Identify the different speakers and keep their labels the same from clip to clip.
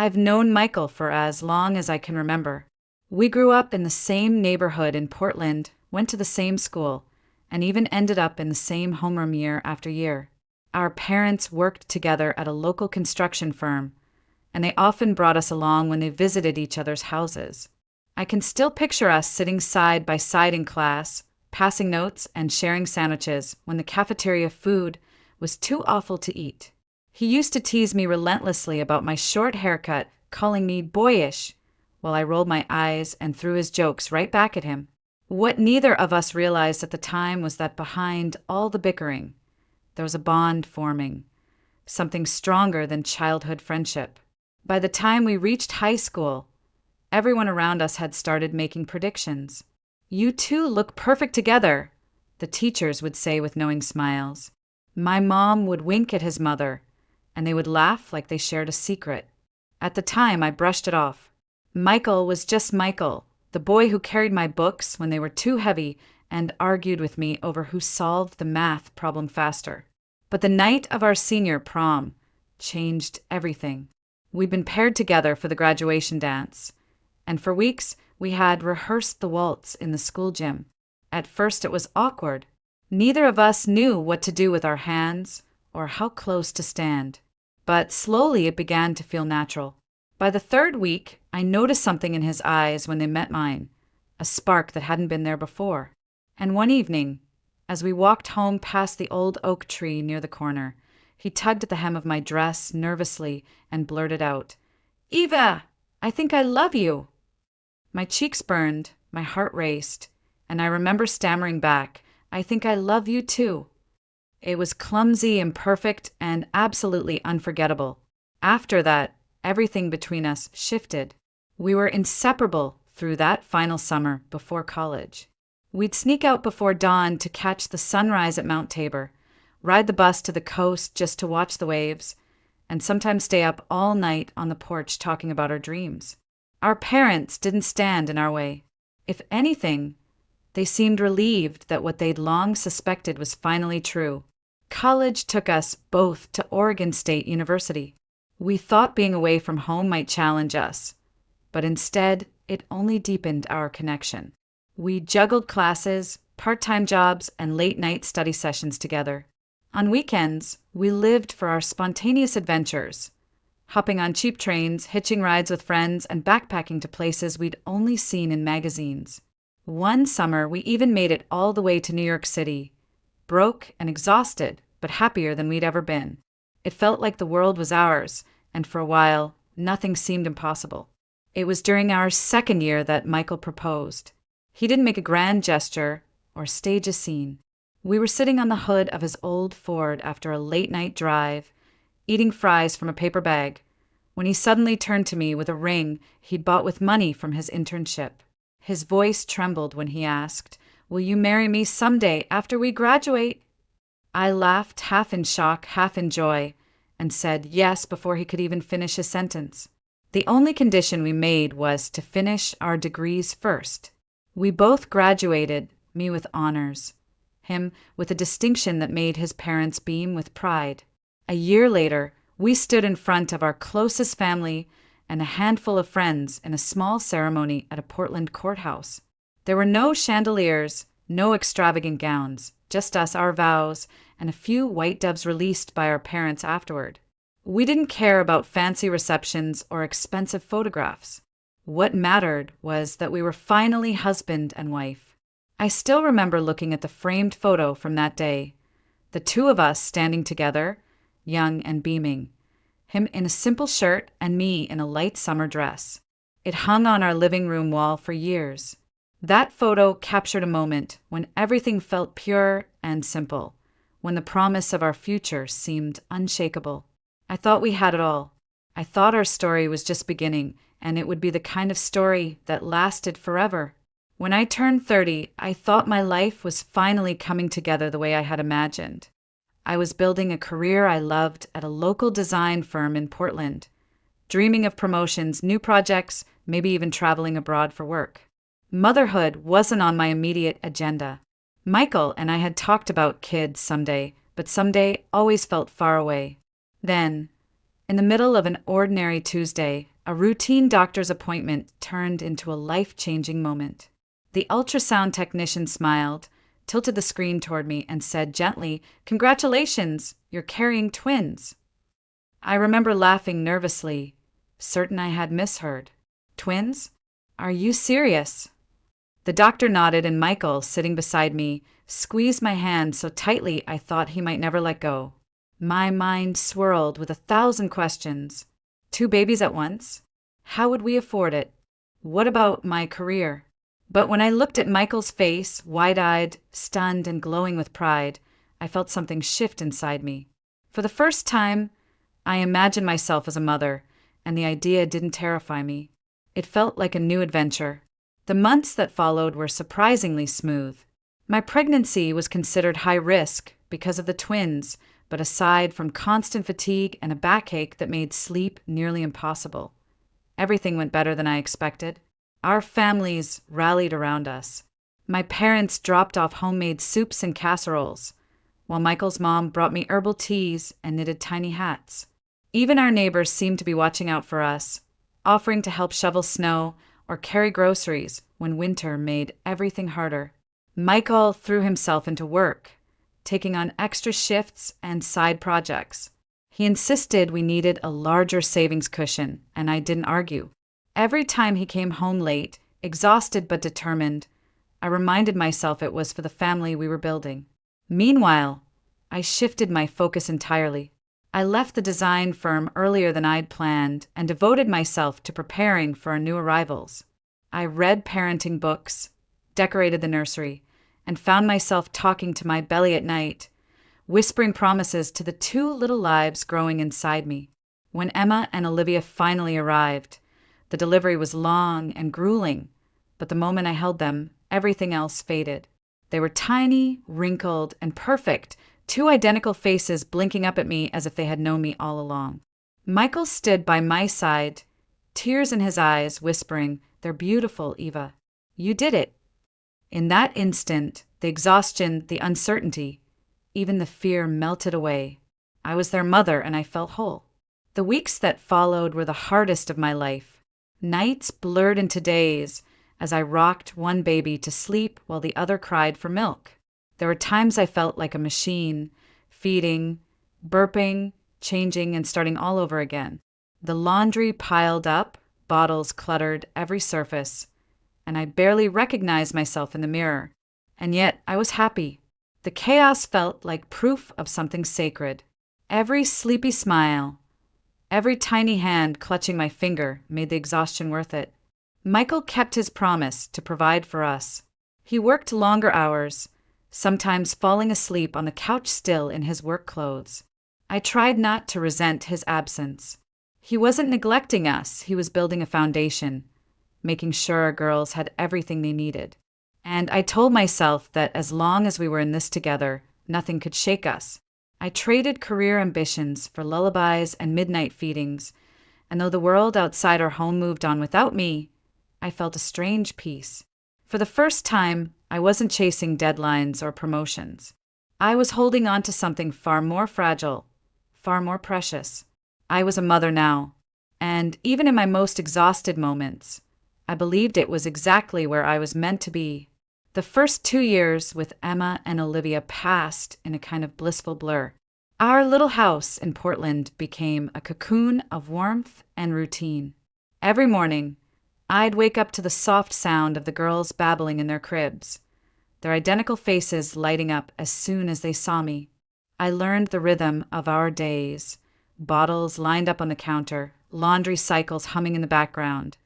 Speaker 1: I've known Michael for as long as I can remember. We grew up in the same neighborhood in Portland, went to the same school, and even ended up in the same homeroom year after year. Our parents worked together at a local construction firm, and they often brought us along when they visited each other's houses. I can still picture us sitting side by side in class, passing notes and sharing sandwiches when the cafeteria food was too awful to eat. He used to tease me relentlessly about my short haircut, calling me boyish, while I rolled my eyes and threw his jokes right back at him. What neither of us realized at the time was that behind all the bickering, there was a bond forming, something stronger than childhood friendship. By the time we reached high school, everyone around us had started making predictions. "You two look perfect together," the teachers would say with knowing smiles. My mom would wink at his mother, and they would laugh like they shared a secret. At the time, I brushed it off. Michael was just Michael, the boy who carried my books when they were too heavy and argued with me over who solved the math problem faster. But the night of our senior prom changed everything. We'd been paired together for the graduation dance, and for weeks we had rehearsed the waltz in the school gym. At first it was awkward. Neither of us knew what to do with our hands or how close to stand. But slowly it began to feel natural. By the third week, I noticed something in his eyes when they met mine, a spark that hadn't been there before. And one evening, as we walked home past the old oak tree near the corner, he tugged at the hem of my dress nervously and blurted out, "Eva, I think I love you." My cheeks burned, my heart raced, and I remember stammering back, "I think I love you too." It was clumsy, imperfect, and absolutely unforgettable. After that, everything between us shifted. We were inseparable through that final summer before college. We'd sneak out before dawn to catch the sunrise at Mount Tabor, ride the bus to the coast just to watch the waves, and sometimes stay up all night on the porch talking about our dreams. Our parents didn't stand in our way. If anything, they seemed relieved that what they'd long suspected was finally true. College took us both to Oregon State University. We thought being away from home might challenge us, but instead, it only deepened our connection. We juggled classes, part-time jobs, and late-night study sessions together. On weekends, we lived for our spontaneous adventures, hopping on cheap trains, hitching rides with friends, and backpacking to places we'd only seen in magazines. One summer, we even made it all the way to New York City, broke and exhausted, but happier than we'd ever been. It felt like the world was ours, and for a while, nothing seemed impossible. It was during our second year that Michael proposed. He didn't make a grand gesture or stage a scene. We were sitting on the hood of his old Ford after a late-night drive, eating fries from a paper bag, when he suddenly turned to me with a ring he'd bought with money from his internship. His voice trembled when he asked, "Will you marry me someday after we graduate?" I laughed, half in shock, half in joy, and said yes before he could even finish his sentence. The only condition we made was to finish our degrees first. We both graduated, me with honors, him with a distinction that made his parents beam with pride. A year later, we stood in front of our closest family and a handful of friends in a small ceremony at a Portland courthouse. There were no chandeliers, no extravagant gowns, just us, our vows, and a few white doves released by our parents afterward. We didn't care about fancy receptions or expensive photographs. What mattered was that we were finally husband and wife. I still remember looking at the framed photo from that day, the two of us standing together, young and beaming, him in a simple shirt and me in a light summer dress. It hung on our living room wall for years. That photo captured a moment when everything felt pure and simple, when the promise of our future seemed unshakable. I thought we had it all. I thought our story was just beginning, and it would be the kind of story that lasted forever. When I turned 30, I thought my life was finally coming together the way I had imagined. I was building a career I loved at a local design firm in Portland, dreaming of promotions, new projects, maybe even traveling abroad for work. Motherhood wasn't on my immediate agenda. Michael and I had talked about kids someday, but someday always felt far away. Then, In the middle of an ordinary Tuesday, a routine doctor's appointment turned into a life-changing moment. The ultrasound technician smiled, tilted the screen toward me, and said gently, "Congratulations, you're carrying twins." I remember laughing nervously, certain I had misheard. "Twins? Are you serious?" The doctor nodded, and Michael, sitting beside me, squeezed my hand so tightly I thought he might never let go. My mind swirled with 1,000 questions. 2 babies at once? How would we afford it? What about my career? But when I looked at Michael's face, wide-eyed, stunned, and glowing with pride, I felt something shift inside me. For the first time, I imagined myself as a mother, and the idea didn't terrify me. It felt like a new adventure. The months that followed were surprisingly smooth. My pregnancy was considered high risk because of the twins, but aside from constant fatigue and a backache that made sleep nearly impossible, everything went better than I expected. Our families rallied around us. My parents dropped off homemade soups and casseroles, while Michael's mom brought me herbal teas and knitted tiny hats. Even our neighbors seemed to be watching out for us, offering to help shovel snow or carry groceries when winter made everything harder. Michael threw himself into work, taking on extra shifts and side projects. He insisted we needed a larger savings cushion, and I didn't argue. Every time he came home late, exhausted but determined, I reminded myself it was for the family we were building. Meanwhile, I shifted my focus entirely. I left the design firm earlier than I'd planned and devoted myself to preparing for our new arrivals. I read parenting books, decorated the nursery, and found myself talking to my belly at night, whispering promises to the 2 little lives growing inside me. When Emma and Olivia finally arrived, the delivery was long and grueling, but the moment I held them, everything else faded. They were tiny, wrinkled, and perfect, 2 identical faces blinking up at me as if they had known me all along. Michael stood by my side, tears in his eyes, whispering, "They're beautiful, Eva. You did it." In that instant, the exhaustion, the uncertainty, even the fear melted away. I was their mother, and I felt whole. The weeks that followed were the hardest of my life. Nights blurred into days as I rocked one baby to sleep while the other cried for milk. There were times I felt like a machine, feeding, burping, changing, and starting all over again. The laundry piled up, bottles cluttered every surface, and I barely recognized myself in the mirror. And yet I was happy. The chaos felt like proof of something sacred. Every sleepy smile, every tiny hand clutching my finger made the exhaustion worth it. Michael kept his promise to provide for us. He worked longer hours, sometimes falling asleep on the couch still in his work clothes. I tried not to resent his absence. He wasn't neglecting us, he was building a foundation, making sure our girls had everything they needed. And I told myself that as long as we were in this together, nothing could shake us. I traded career ambitions for lullabies and midnight feedings, and though the world outside our home moved on without me, I felt a strange peace. For the first time, I wasn't chasing deadlines or promotions. I was holding on to something far more fragile, far more precious. I was a mother now, and even in my most exhausted moments, I believed it was exactly where I was meant to be. The first 2 years with Emma and Olivia passed in a kind of blissful blur. Our little house in Portland became a cocoon of warmth and routine. Every morning, I'd wake up to the soft sound of the girls babbling in their cribs, their identical faces lighting up as soon as they saw me. I learned the rhythm of our days, bottles lined up on the counter, laundry cycles humming in the background,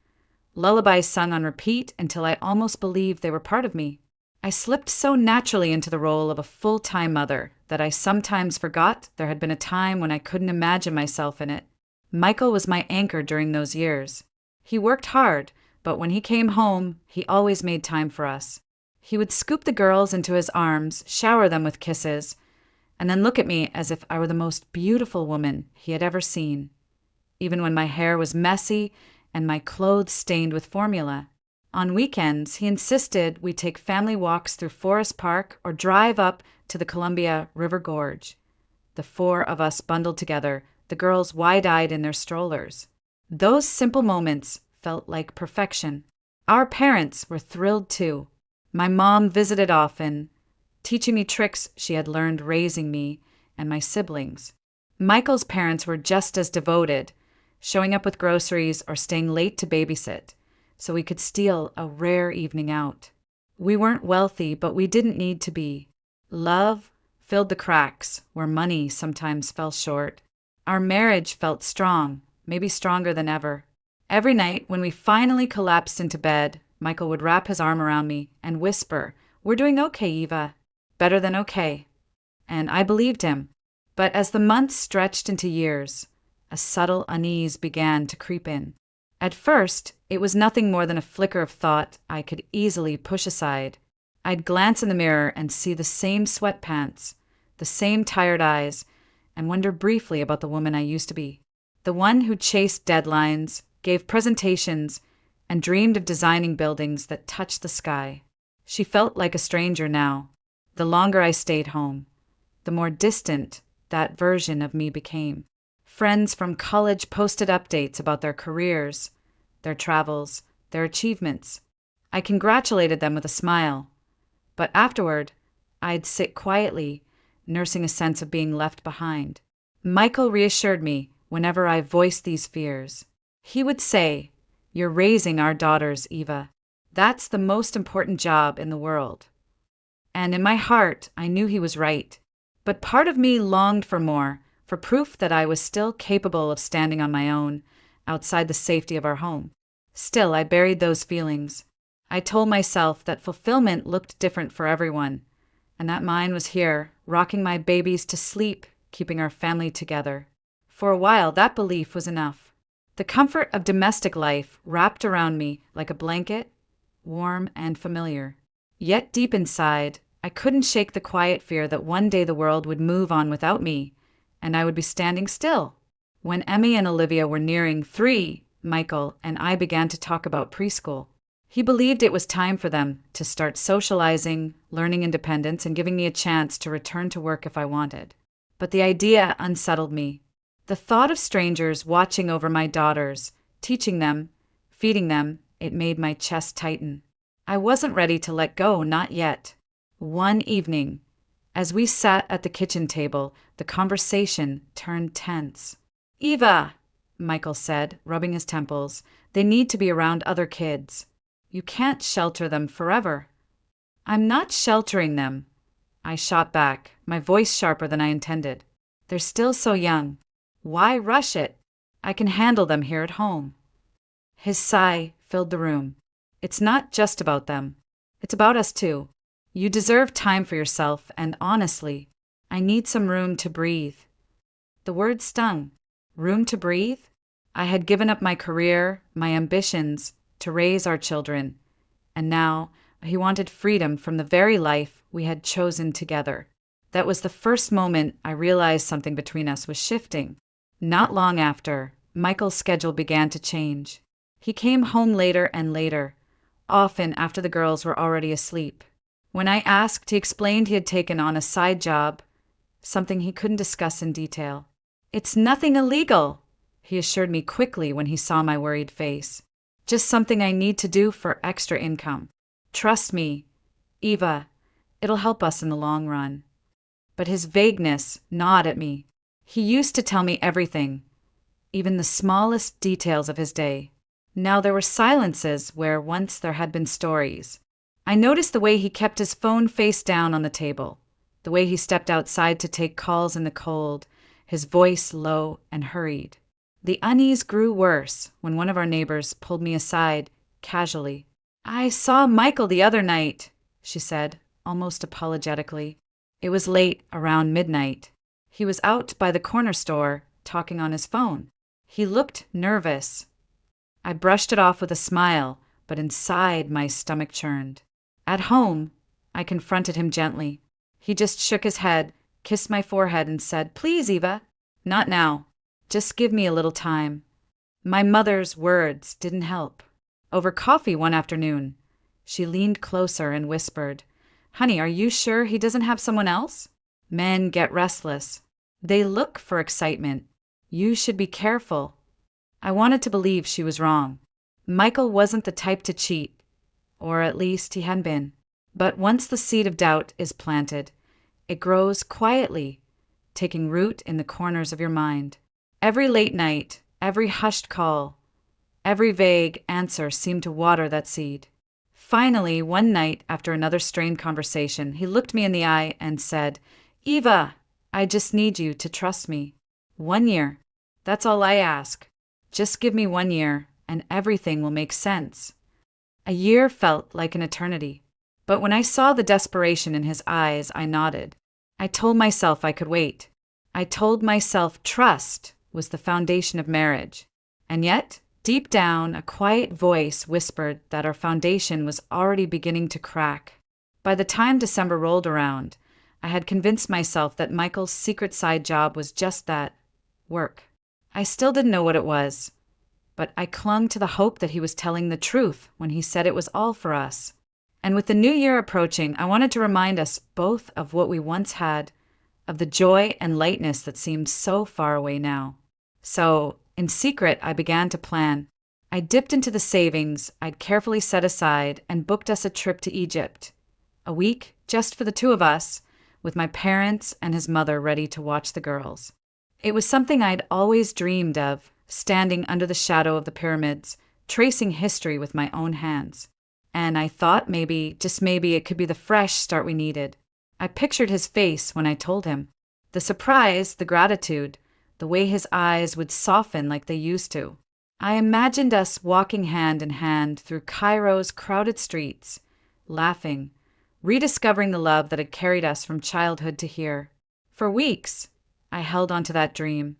Speaker 1: lullabies sung on repeat until I almost believed they were part of me. I slipped so naturally into the role of a full-time mother that I sometimes forgot there had been a time when I couldn't imagine myself in it. Michael was my anchor during those years. He worked hard, but when he came home, he always made time for us. He would scoop the girls into his arms, shower them with kisses, and then look at me as if I were the most beautiful woman he had ever seen, even when my hair was messy and my clothes stained with formula. On weekends, he insisted we take family walks through Forest Park or drive up to the Columbia River Gorge. The 4 of us bundled together, the girls wide-eyed in their strollers. Those simple moments felt like perfection. Our parents were thrilled too. My mom visited often, teaching me tricks she had learned raising me and my siblings. Michael's parents were just as devoted, showing up with groceries or staying late to babysit, so we could steal a rare evening out. We weren't wealthy, but we didn't need to be. Love filled the cracks where money sometimes fell short. Our marriage felt strong, maybe stronger than ever. Every night, when we finally collapsed into bed, Michael would wrap his arm around me and whisper, "We're doing okay, Eva. Better than okay." And I believed him. But as the months stretched into years, a subtle unease began to creep in. At first, it was nothing more than a flicker of thought I could easily push aside. I'd glance in the mirror and see the same sweatpants, the same tired eyes, and wonder briefly about the woman I used to be. The one who chased deadlines, gave presentations, and dreamed of designing buildings that touched the sky. She felt like a stranger now. The longer I stayed home, the more distant that version of me became. Friends from college posted updates about their careers, their travels, their achievements. I congratulated them with a smile, but afterward, I'd sit quietly, nursing a sense of being left behind. Michael reassured me whenever I voiced these fears. He would say, "You're raising our daughters, Eva. That's the most important job in the world." And in my heart, I knew he was right. But part of me longed for more, for proof that I was still capable of standing on my own, outside the safety of our home. Still, I buried those feelings. I told myself that fulfillment looked different for everyone, and that mine was here, rocking my babies to sleep, keeping our family together. For a while, that belief was enough. The comfort of domestic life wrapped around me like a blanket, warm and familiar. Yet deep inside, I couldn't shake the quiet fear that one day the world would move on without me, and I would be standing still. When Emmy and Olivia were nearing 3, Michael and I began to talk about preschool. He believed it was time for them to start socializing, learning independence, and giving me a chance to return to work if I wanted. But the idea unsettled me. The thought of strangers watching over my daughters, teaching them, feeding them, it made my chest tighten. I wasn't ready to let go, not yet. One evening, as we sat at the kitchen table, the conversation turned tense. "Eva," Michael said, rubbing his temples, "they need to be around other kids. You can't shelter them forever." "I'm not sheltering them," I shot back, my voice sharper than I intended. "They're still so young. Why rush it? I can handle them here at home." His sigh filled the room. "It's not just about them. It's about us too. You deserve time for yourself, and honestly, I need some room to breathe." The word stung. Room to breathe? I had given up my career, my ambitions, to raise our children, and now he wanted freedom from the very life we had chosen together. That was the first moment I realized something between us was shifting. Not long after, Michael's schedule began to change. He came home later and later, often after the girls were already asleep. When I asked, he explained he had taken on a side job, something he couldn't discuss in detail. "It's nothing illegal," he assured me quickly when he saw my worried face. "Just something I need to do for extra income. Trust me, Eva, it'll help us in the long run." But his vagueness gnawed at me. He used to tell me everything, even the smallest details of his day. Now there were silences where once there had been stories. I noticed the way he kept his phone face down on the table, the way he stepped outside to take calls in the cold, his voice low and hurried. The unease grew worse when one of our neighbors pulled me aside, casually. "I saw Michael the other night," she said, almost apologetically. It was late, around midnight. He was out by the corner store, talking on his phone. He looked nervous. I brushed it off with a smile, but inside my stomach churned. At home, I confronted him gently. He just shook his head, kissed my forehead, and said, "Please, Eva, not now. Just give me a little time." My mother's words didn't help. Over coffee one afternoon, she leaned closer and whispered, "Honey, are you sure he doesn't have someone else?" Men get restless. They look for excitement. You should be careful. I wanted to believe she was wrong. Michael wasn't the type to cheat, or at least he hadn't been. But once the seed of doubt is planted, it grows quietly, taking root in the corners of your mind. Every late night, every hushed call, every vague answer seemed to water that seed. Finally, one night, after another strained conversation, he looked me in the eye and said, "Eva, I just need you to trust me. 1 year. That's all I ask. Just give me 1 year, and everything will make sense." A year felt like an eternity. But when I saw the desperation in his eyes, I nodded. I told myself I could wait. I told myself trust was the foundation of marriage. And yet, deep down, a quiet voice whispered that our foundation was already beginning to crack. By the time December rolled around, I had convinced myself that Michael's secret side job was just that, work. I still didn't know what it was, but I clung to the hope that he was telling the truth when he said it was all for us. And with the new year approaching, I wanted to remind us both of what we once had, of the joy and lightness that seemed so far away now. So, in secret, I began to plan. I dipped into the savings I'd carefully set aside and booked us a trip to Egypt. A week, just for the two of us, with my parents and his mother ready to watch the girls. It was something I'd always dreamed of, standing under the shadow of the pyramids, tracing history with my own hands. And I thought maybe, just maybe, it could be the fresh start we needed. I pictured his face when I told him. The surprise, the gratitude, the way his eyes would soften like they used to. I imagined us walking hand in hand through Cairo's crowded streets, laughing, rediscovering the love that had carried us from childhood to here. For weeks, I held onto that dream,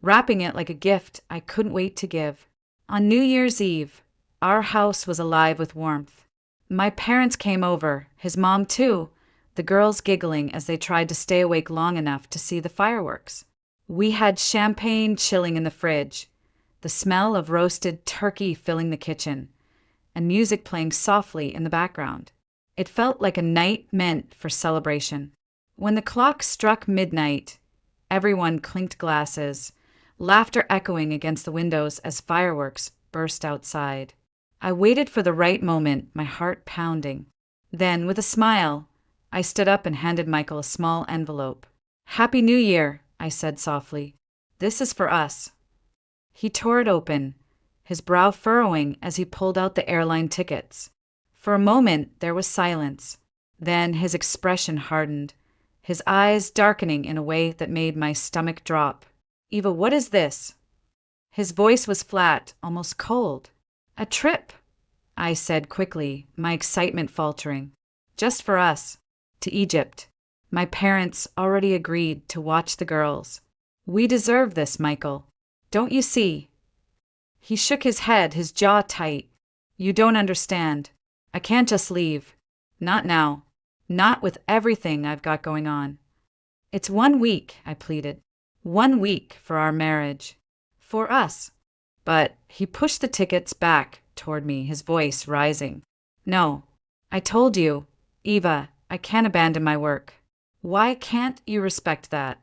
Speaker 1: wrapping it like a gift I couldn't wait to give. On New Year's Eve, our house was alive with warmth. My parents came over, his mom too, the girls giggling as they tried to stay awake long enough to see the fireworks. We had champagne chilling in the fridge, the smell of roasted turkey filling the kitchen, and music playing softly in the background. It felt like a night meant for celebration. When the clock struck midnight, everyone clinked glasses, laughter echoing against the windows as fireworks burst outside. I waited for the right moment, my heart pounding. Then, with a smile, I stood up and handed Michael a small envelope. "Happy New Year," I said softly. "This is for us." He tore it open, his brow furrowing as he pulled out the airline tickets. For a moment, there was silence. Then his expression hardened, his eyes darkening in a way that made my stomach drop. "Eva, what is this?" His voice was flat, almost cold. "A trip," I said quickly, my excitement faltering. "Just for us. To Egypt. My parents already agreed to watch the girls. We deserve this, Michael. Don't you see?" He shook his head, his jaw tight. "You don't understand. I can't just leave. Not now. Not with everything I've got going on. It's 1 week," I pleaded. 1 week for our marriage. For us. But he pushed the tickets back toward me, his voice rising. "No. I told you, Eva, I can't abandon my work. Why can't you respect that?"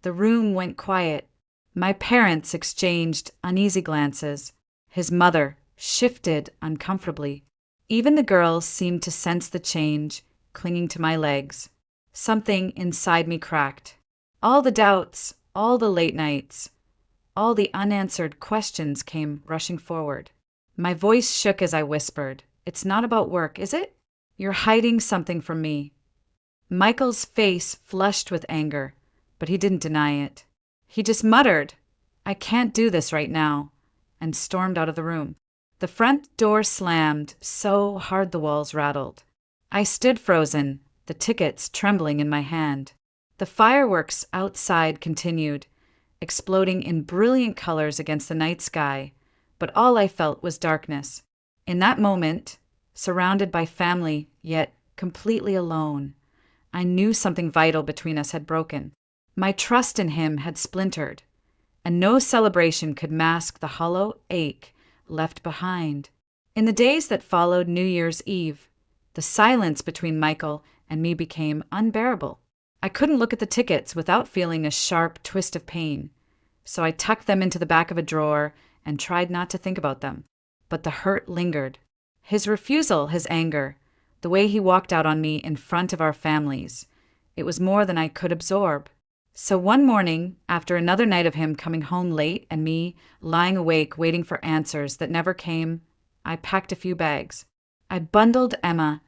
Speaker 1: The room went quiet. My parents exchanged uneasy glances. His mother shifted uncomfortably. Even the girls seemed to sense the change, clinging to my legs. Something inside me cracked. All the doubts, all the late nights, all the unanswered questions came rushing forward. My voice shook as I whispered, "It's not about work, is it? You're hiding something from me." Michael's face flushed with anger, but he didn't deny it. He just muttered, "I can't do this right now," and stormed out of the room. The front door slammed so hard the walls rattled. I stood frozen, the tickets trembling in my hand. The fireworks outside continued, exploding in brilliant colors against the night sky, but all I felt was darkness. In that moment, surrounded by family, yet completely alone, I knew something vital between us had broken. My trust in him had splintered, and no celebration could mask the hollow ache left behind. In the days that followed New Year's Eve, the silence between Michael and me became unbearable. I couldn't look at the tickets without feeling a sharp twist of pain. so I tucked them into the back of a drawer and tried not to think about them. But the hurt lingered. His refusal, his anger, the way he walked out on me in front of our families, it was more than I could absorb. So one morning, after another night of him coming home late and me lying awake waiting for answers that never came, I packed a few bags. I bundled Emma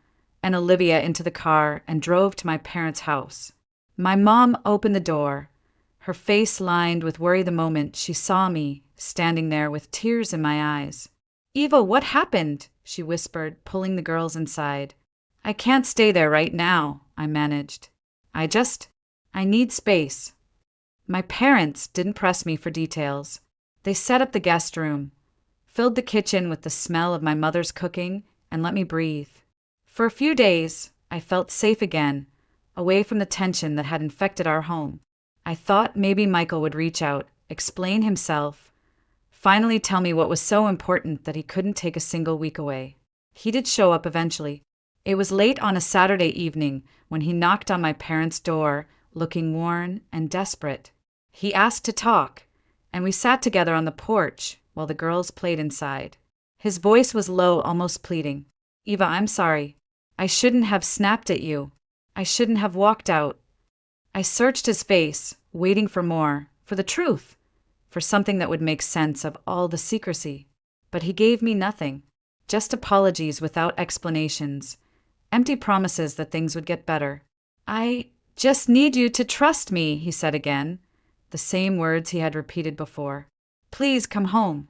Speaker 1: and Olivia into the car and drove to my parents' house. My mom opened the door, her face lined with worry the moment she saw me standing there with tears in my eyes. "Eva, what happened?" she whispered, pulling the girls inside. "I can't stay there right now," I managed. I need space." My parents didn't press me for details. They set up the guest room, filled the kitchen with the smell of my mother's cooking, and let me breathe. For a few days, I felt safe again, away from the tension that had infected our home. I thought maybe Michael would reach out, explain himself, finally tell me what was so important that he couldn't take a single week away. He did show up eventually. It was late on a Saturday evening when he knocked on my parents' door, looking worn and desperate. He asked to talk, and we sat together on the porch while the girls played inside. His voice was low, almost pleading. "Eva, I'm sorry. I shouldn't have snapped at you. I shouldn't have walked out." I searched his face, waiting for more, for the truth, for something that would make sense of all the secrecy. But he gave me nothing, just apologies without explanations, empty promises that things would get better. "I just need you to trust me," he said again, the same words he had repeated before. "Please come home."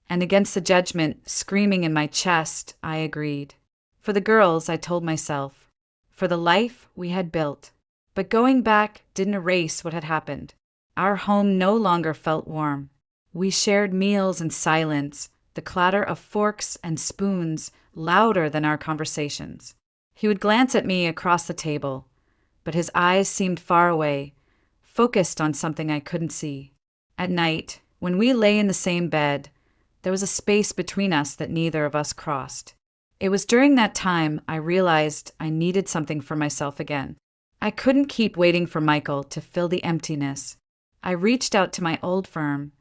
Speaker 1: And against the judgment screaming in my chest, I agreed. For the girls, I told myself. For the life we had built. But going back didn't erase what had happened. Our home no longer felt warm. We shared meals in silence, the clatter of forks and spoons louder than our conversations. He would glance at me across the table, but his eyes seemed far away, focused on something I couldn't see. At night, when we lay in the same bed, there was a space between us that neither of us crossed. It was during that time I realized I needed something for myself again. I couldn't keep waiting for Michael to fill the emptiness. I reached out to my old firm,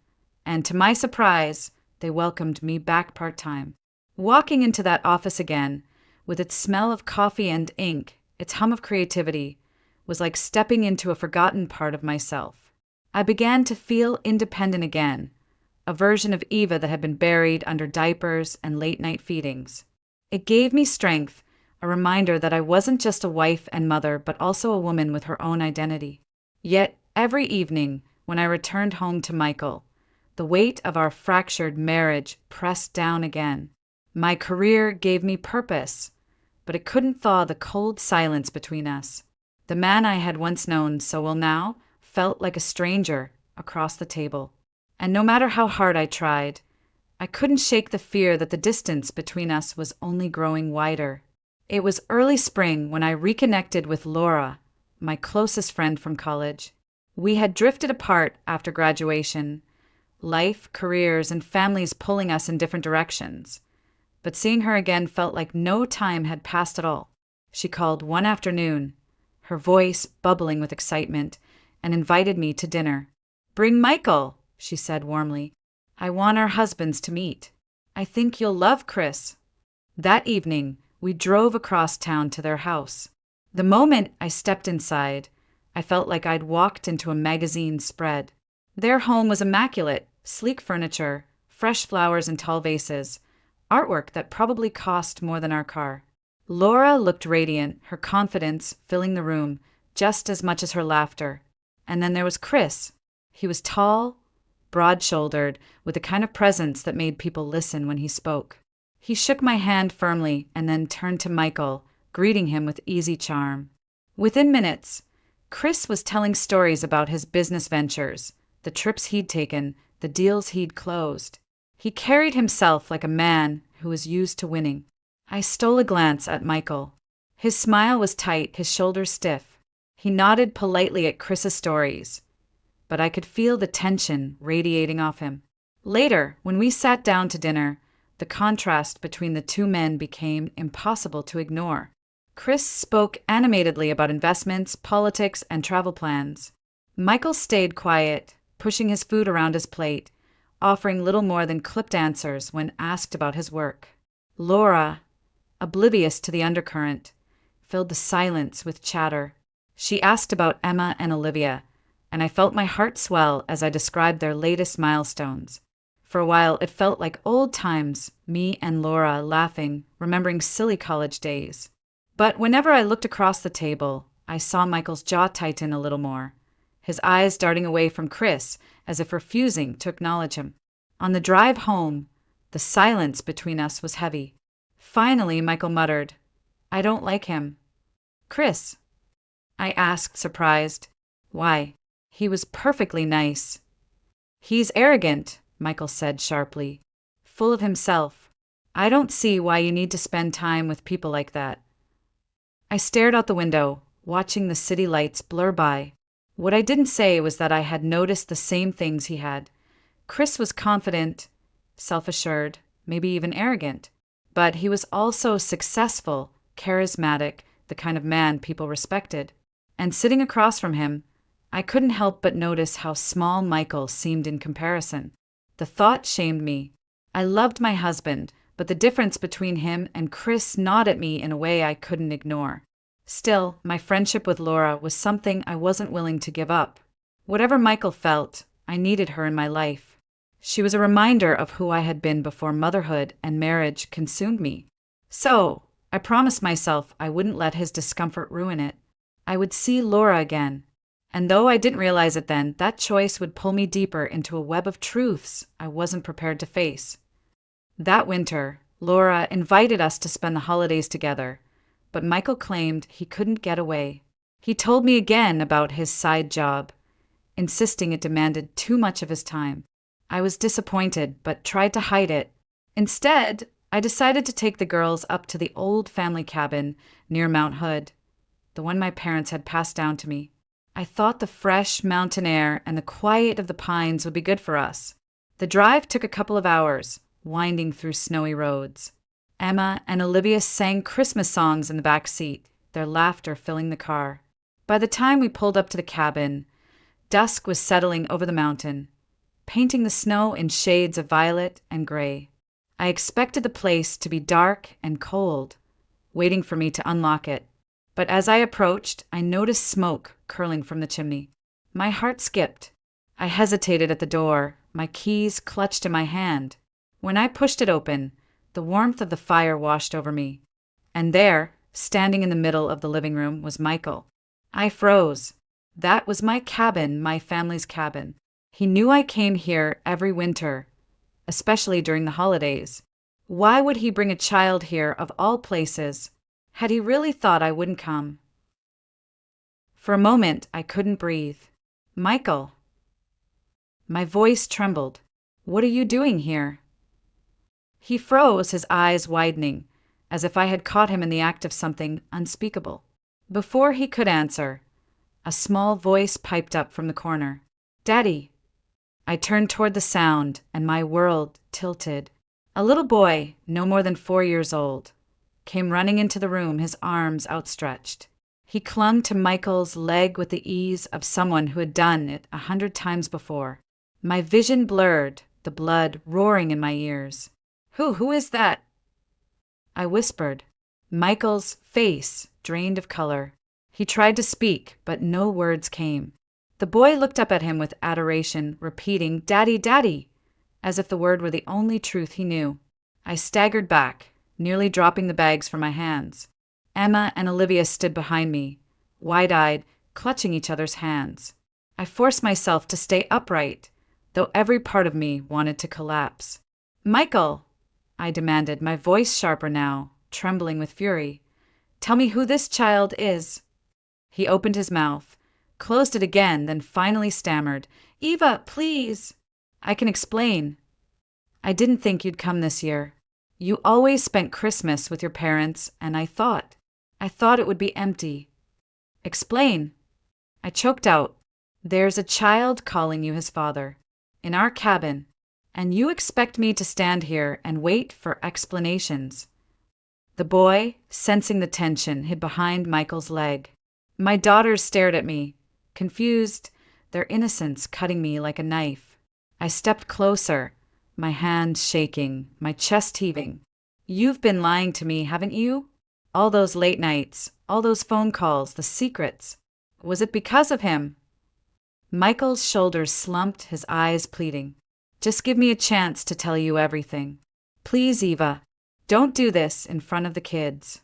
Speaker 1: and to my surprise, they welcomed me back part-time. Walking into that office again, with its smell of coffee and ink, its hum of creativity, was like stepping into a forgotten part of myself. I began to feel independent again, a version of Eva that had been buried under diapers and late-night feedings. It gave me strength, a reminder that I wasn't just a wife and mother, but also a woman with her own identity. Yet, every evening, when I returned home to Michael, the weight of our fractured marriage pressed down again. My career gave me purpose, but it couldn't thaw the cold silence between us. The man I had once known so well now felt like a stranger across the table. And no matter how hard I tried, I couldn't shake the fear that the distance between us was only growing wider. It was early spring when I reconnected with Laura, my closest friend from college. We had drifted apart after graduation, life, careers, and families pulling us in different directions. But seeing her again felt like no time had passed at all. She called one afternoon, her voice bubbling with excitement, and invited me to dinner. "Bring Michael," she said warmly. "I want our husbands to meet. I think you'll love Chris." That evening, we drove across town to their house. The moment I stepped inside, I felt like I'd walked into a magazine spread. Their home was immaculate, sleek furniture, fresh flowers in tall vases, artwork that probably cost more than our car. Laura looked radiant, her confidence filling the room just as much as her laughter. And then there was Chris. He was tall, broad-shouldered, with the kind of presence that made people listen when he spoke. He shook my hand firmly and then turned to Michael, greeting him with easy charm. Within minutes, Chris was telling stories about his business ventures, the trips he'd taken, the deals he'd closed. He carried himself like a man who was used to winning. I stole a glance at Michael. His smile was tight, his shoulders stiff. He nodded politely at Chris's stories, but I could feel the tension radiating off him. Later, when we sat down to dinner, the contrast between the two men became impossible to ignore. Chris spoke animatedly about investments, politics, and travel plans. Michael stayed quiet, pushing his food around his plate, offering little more than clipped answers when asked about his work. Laura, oblivious to the undercurrent, filled the silence with chatter. She asked about Emma and Olivia, and I felt my heart swell as I described their latest milestones. For a while, it felt like old times, me and Laura laughing, remembering silly college days. But whenever I looked across the table, I saw Michael's jaw tighten a little more, his eyes darting away from Chris as if refusing to acknowledge him. On the drive home, the silence between us was heavy. Finally, Michael muttered, "I don't like him." "Chris?" I asked, surprised. "Why? He was perfectly nice." "He's arrogant," Michael said sharply, "full of himself. I don't see why you need to spend time with people like that." I stared out the window, watching the city lights blur by. What I didn't say was that I had noticed the same things he had. Chris was confident, self-assured, maybe even arrogant. But he was also successful, charismatic, the kind of man people respected. And sitting across from him, I couldn't help but notice how small Michael seemed in comparison. The thought shamed me. I loved my husband, but the difference between him and Chris gnawed at me in a way I couldn't ignore. Still, my friendship with Laura was something I wasn't willing to give up. Whatever Michael felt, I needed her in my life. She was a reminder of who I had been before motherhood and marriage consumed me. So, I promised myself I wouldn't let his discomfort ruin it. I would see Laura again. And though I didn't realize it then, that choice would pull me deeper into a web of truths I wasn't prepared to face. That winter, Laura invited us to spend the holidays together, but Michael claimed he couldn't get away. He told me again about his side job, insisting it demanded too much of his time. I was disappointed, but tried to hide it. Instead, I decided to take the girls up to the old family cabin near Mount Hood, the one my parents had passed down to me. I thought the fresh mountain air and the quiet of the pines would be good for us. The drive took a couple of hours, winding through snowy roads. Emma and Olivia sang Christmas songs in the back seat, their laughter filling the car. By the time we pulled up to the cabin, dusk was settling over the mountain, painting the snow in shades of violet and gray. I expected the place to be dark and cold, waiting for me to unlock it. But as I approached, I noticed smoke curling from the chimney. My heart skipped. I hesitated at the door, my keys clutched in my hand. When I pushed it open, the warmth of the fire washed over me. And there, standing in the middle of the living room, was Michael. I froze. That was my cabin, my family's cabin. He knew I came here every winter, especially during the holidays. Why would he bring a child here of all places? Had he really thought I wouldn't come? For a moment, I couldn't breathe. "Michael." My voice trembled. "What are you doing here?" He froze, his eyes widening, as if I had caught him in the act of something unspeakable. Before he could answer, a small voice piped up from the corner. "Daddy." I turned toward the sound, and my world tilted. A little boy, no more than 4 years old, came running into the room, his arms outstretched. He clung to Michael's leg with the ease of someone who had done it 100 times before. My vision blurred, the blood roaring in my ears. Who is that?" I whispered. Michael's face drained of color. He tried to speak, but no words came. The boy looked up at him with adoration, repeating, "Daddy, Daddy," as if the word were the only truth he knew. I staggered back, nearly dropping the bags from my hands. Emma and Olivia stood behind me, wide-eyed, clutching each other's hands. I forced myself to stay upright, though every part of me wanted to collapse. "Michael," I demanded, my voice sharper now, trembling with fury. "Tell me who this child is." He opened his mouth, closed it again, then finally stammered, "Eva, please." "I can explain. I didn't think you'd come this year. You always spent Christmas with your parents, and I thought it would be empty." "Explain." I choked out. "There's a child calling you his father, in our cabin, and you expect me to stand here and wait for explanations." The boy, sensing the tension, hid behind Michael's leg. My daughters stared at me, confused, their innocence cutting me like a knife. I stepped closer, my hands shaking, my chest heaving. "You've been lying to me, haven't you? All those late nights, all those phone calls, the secrets. Was it because of him?" Michael's shoulders slumped, his eyes pleading. "Just give me a chance to tell you everything. Please, Eva, don't do this in front of the kids."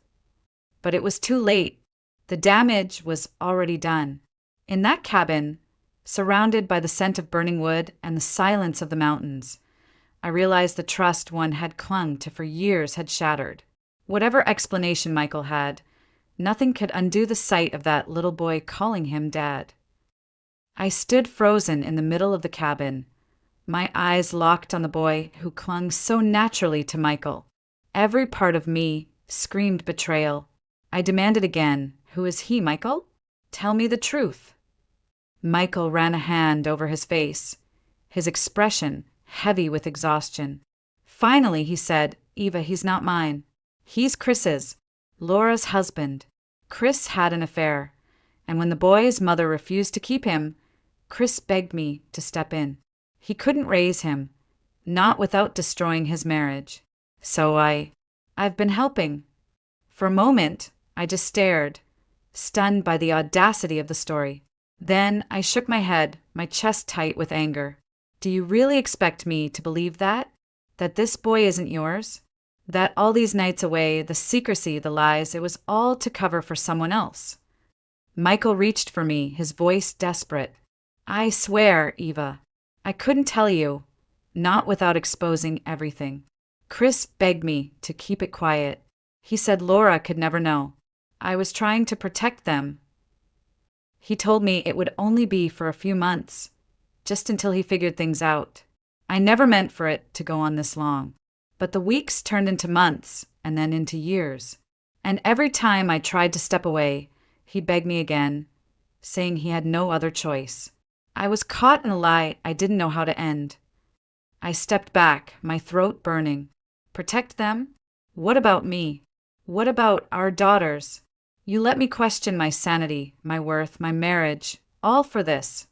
Speaker 1: But it was too late. The damage was already done. In that cabin, surrounded by the scent of burning wood and the silence of the mountains, I realized the trust one had clung to for years had shattered. Whatever explanation Michael had, nothing could undo the sight of that little boy calling him Dad. I stood frozen in the middle of the cabin, my eyes locked on the boy who clung so naturally to Michael. Every part of me screamed betrayal. I demanded again, "Who is he, Michael? Tell me the truth." Michael ran a hand over his face, his expression heavy with exhaustion. Finally, he said, "Eva, he's not mine. He's Chris's, Laura's husband. Chris had an affair, and when the boy's mother refused to keep him, Chris begged me to step in. He couldn't raise him, not without destroying his marriage. So I've been helping." For a moment, I just stared, stunned by the audacity of the story. Then I shook my head, my chest tight with anger. "Do you really expect me to believe that? That this boy isn't yours? That all these nights away, the secrecy, the lies, it was all to cover for someone else?" Michael reached for me, his voice desperate. "I swear, Eva, I couldn't tell you, not without exposing everything. Chris begged me to keep it quiet. He said Laura could never know. I was trying to protect them. He told me it would only be for a few months, just until he figured things out. I never meant for it to go on this long. But the weeks turned into months, and then into years. And every time I tried to step away, he begged me again, saying he had no other choice. I was caught in a lie I didn't know how to end. I stepped back, my throat burning. Protect them? What about me? What about our daughters? You let me question my sanity, my worth, my marriage, all for this."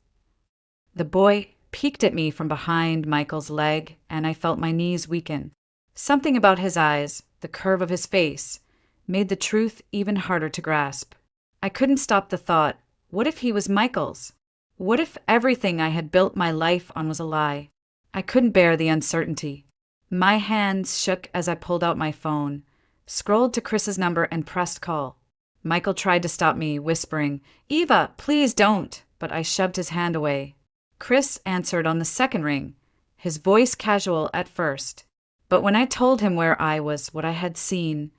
Speaker 1: The boy peeked at me from behind Michael's leg, and I felt my knees weaken. Something about his eyes, the curve of his face, made the truth even harder to grasp. I couldn't stop the thought, what if he was Michael's? What if everything I had built my life on was a lie? I couldn't bear the uncertainty. My hands shook as I pulled out my phone, scrolled to Chris's number, and pressed call. Michael tried to stop me, whispering, "Eva, please don't," but I shoved his hand away. Chris answered on the second ring, his voice casual at first. But when I told him where I was, what I had seen,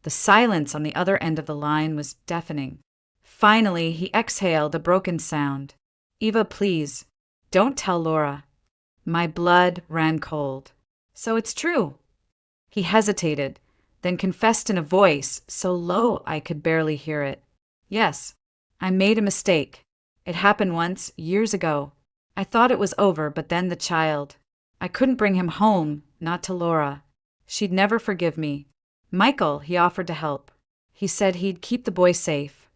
Speaker 1: the silence on the other end of the line was deafening. Finally, he exhaled a broken sound. "Eva, please, don't tell Laura." My blood ran cold. "So it's true." He hesitated, then confessed in a voice so low I could barely hear it. "Yes, I made a mistake. It happened once, years ago. I thought it was over, but then the child. I couldn't bring him home, not to Laura. She'd never forgive me. Michael, he offered to help. He said he'd keep the boy safe."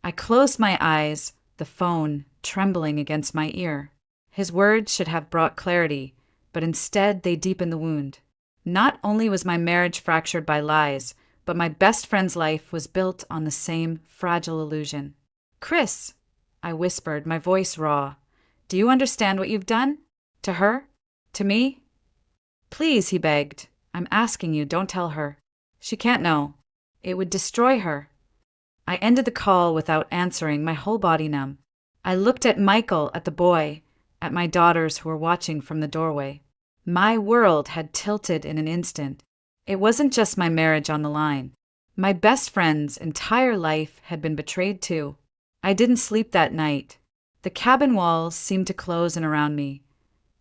Speaker 1: I closed my eyes, the phone trembling against my ear. His words should have brought clarity, but instead they deepened the wound. Not only was my marriage fractured by lies, but my best friend's life was built on the same fragile illusion. "Chris," I whispered, my voice raw, "do you understand what you've done? To her? To me?" "Please," he begged. "I'm asking you, don't tell her. She can't know. It would destroy her." I ended the call without answering, my whole body numb. I looked at Michael, at the boy, at my daughters who were watching from the doorway. My world had tilted in an instant. It wasn't just my marriage on the line. My best friend's entire life had been betrayed too. I didn't sleep that night. The cabin walls seemed to close in around me,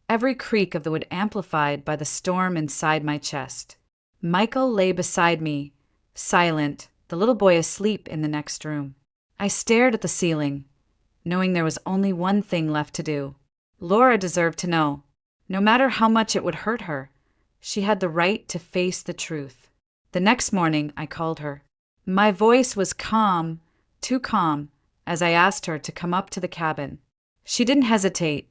Speaker 1: every creak of the wood amplified by the storm inside my chest. Michael lay beside me, silent, the little boy asleep in the next room. I stared at the ceiling, knowing there was only one thing left to do. Laura deserved to know. No matter how much it would hurt her, she had the right to face the truth. The next morning, I called her. My voice was calm, too calm, as I asked her to come up to the cabin. She didn't hesitate,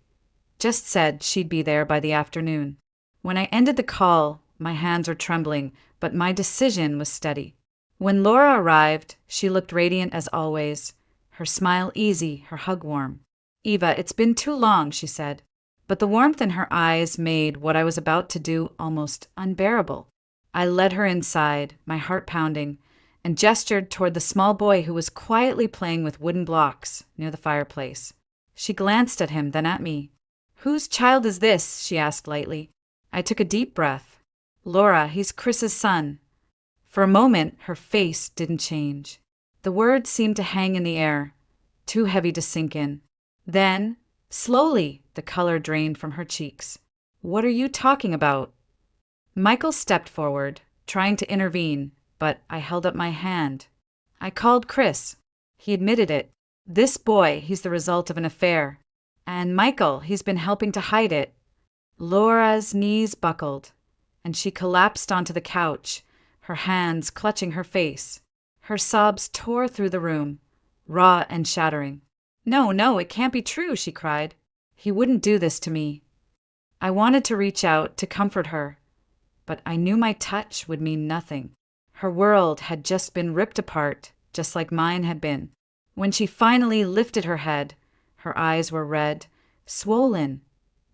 Speaker 1: just said she'd be there by the afternoon. When I ended the call, my hands were trembling, but my decision was steady. When Laura arrived, she looked radiant as always, her smile easy, her hug warm. "Eva, it's been too long," she said, but the warmth in her eyes made what I was about to do almost unbearable. I led her inside, my heart pounding, and gestured toward the small boy who was quietly playing with wooden blocks near the fireplace. She glanced at him, then at me. "Whose child is this?" she asked lightly. I took a deep breath. "Laura, he's Chris's son." For a moment, her face didn't change. The words seemed to hang in the air, too heavy to sink in. Then, slowly, the color drained from her cheeks. "What are you talking about?" Michael stepped forward, trying to intervene, but I held up my hand. "I called Chris. He admitted it. This boy, he's the result of an affair. And Michael, he's been helping to hide it." Laura's knees buckled, and she collapsed onto the couch, her hands clutching her face. Her sobs tore through the room, raw and shattering. No, it can't be true," she cried. "He wouldn't do this to me." I wanted to reach out to comfort her, but I knew my touch would mean nothing. Her world had just been ripped apart, just like mine had been. When she finally lifted her head, her eyes were red, swollen,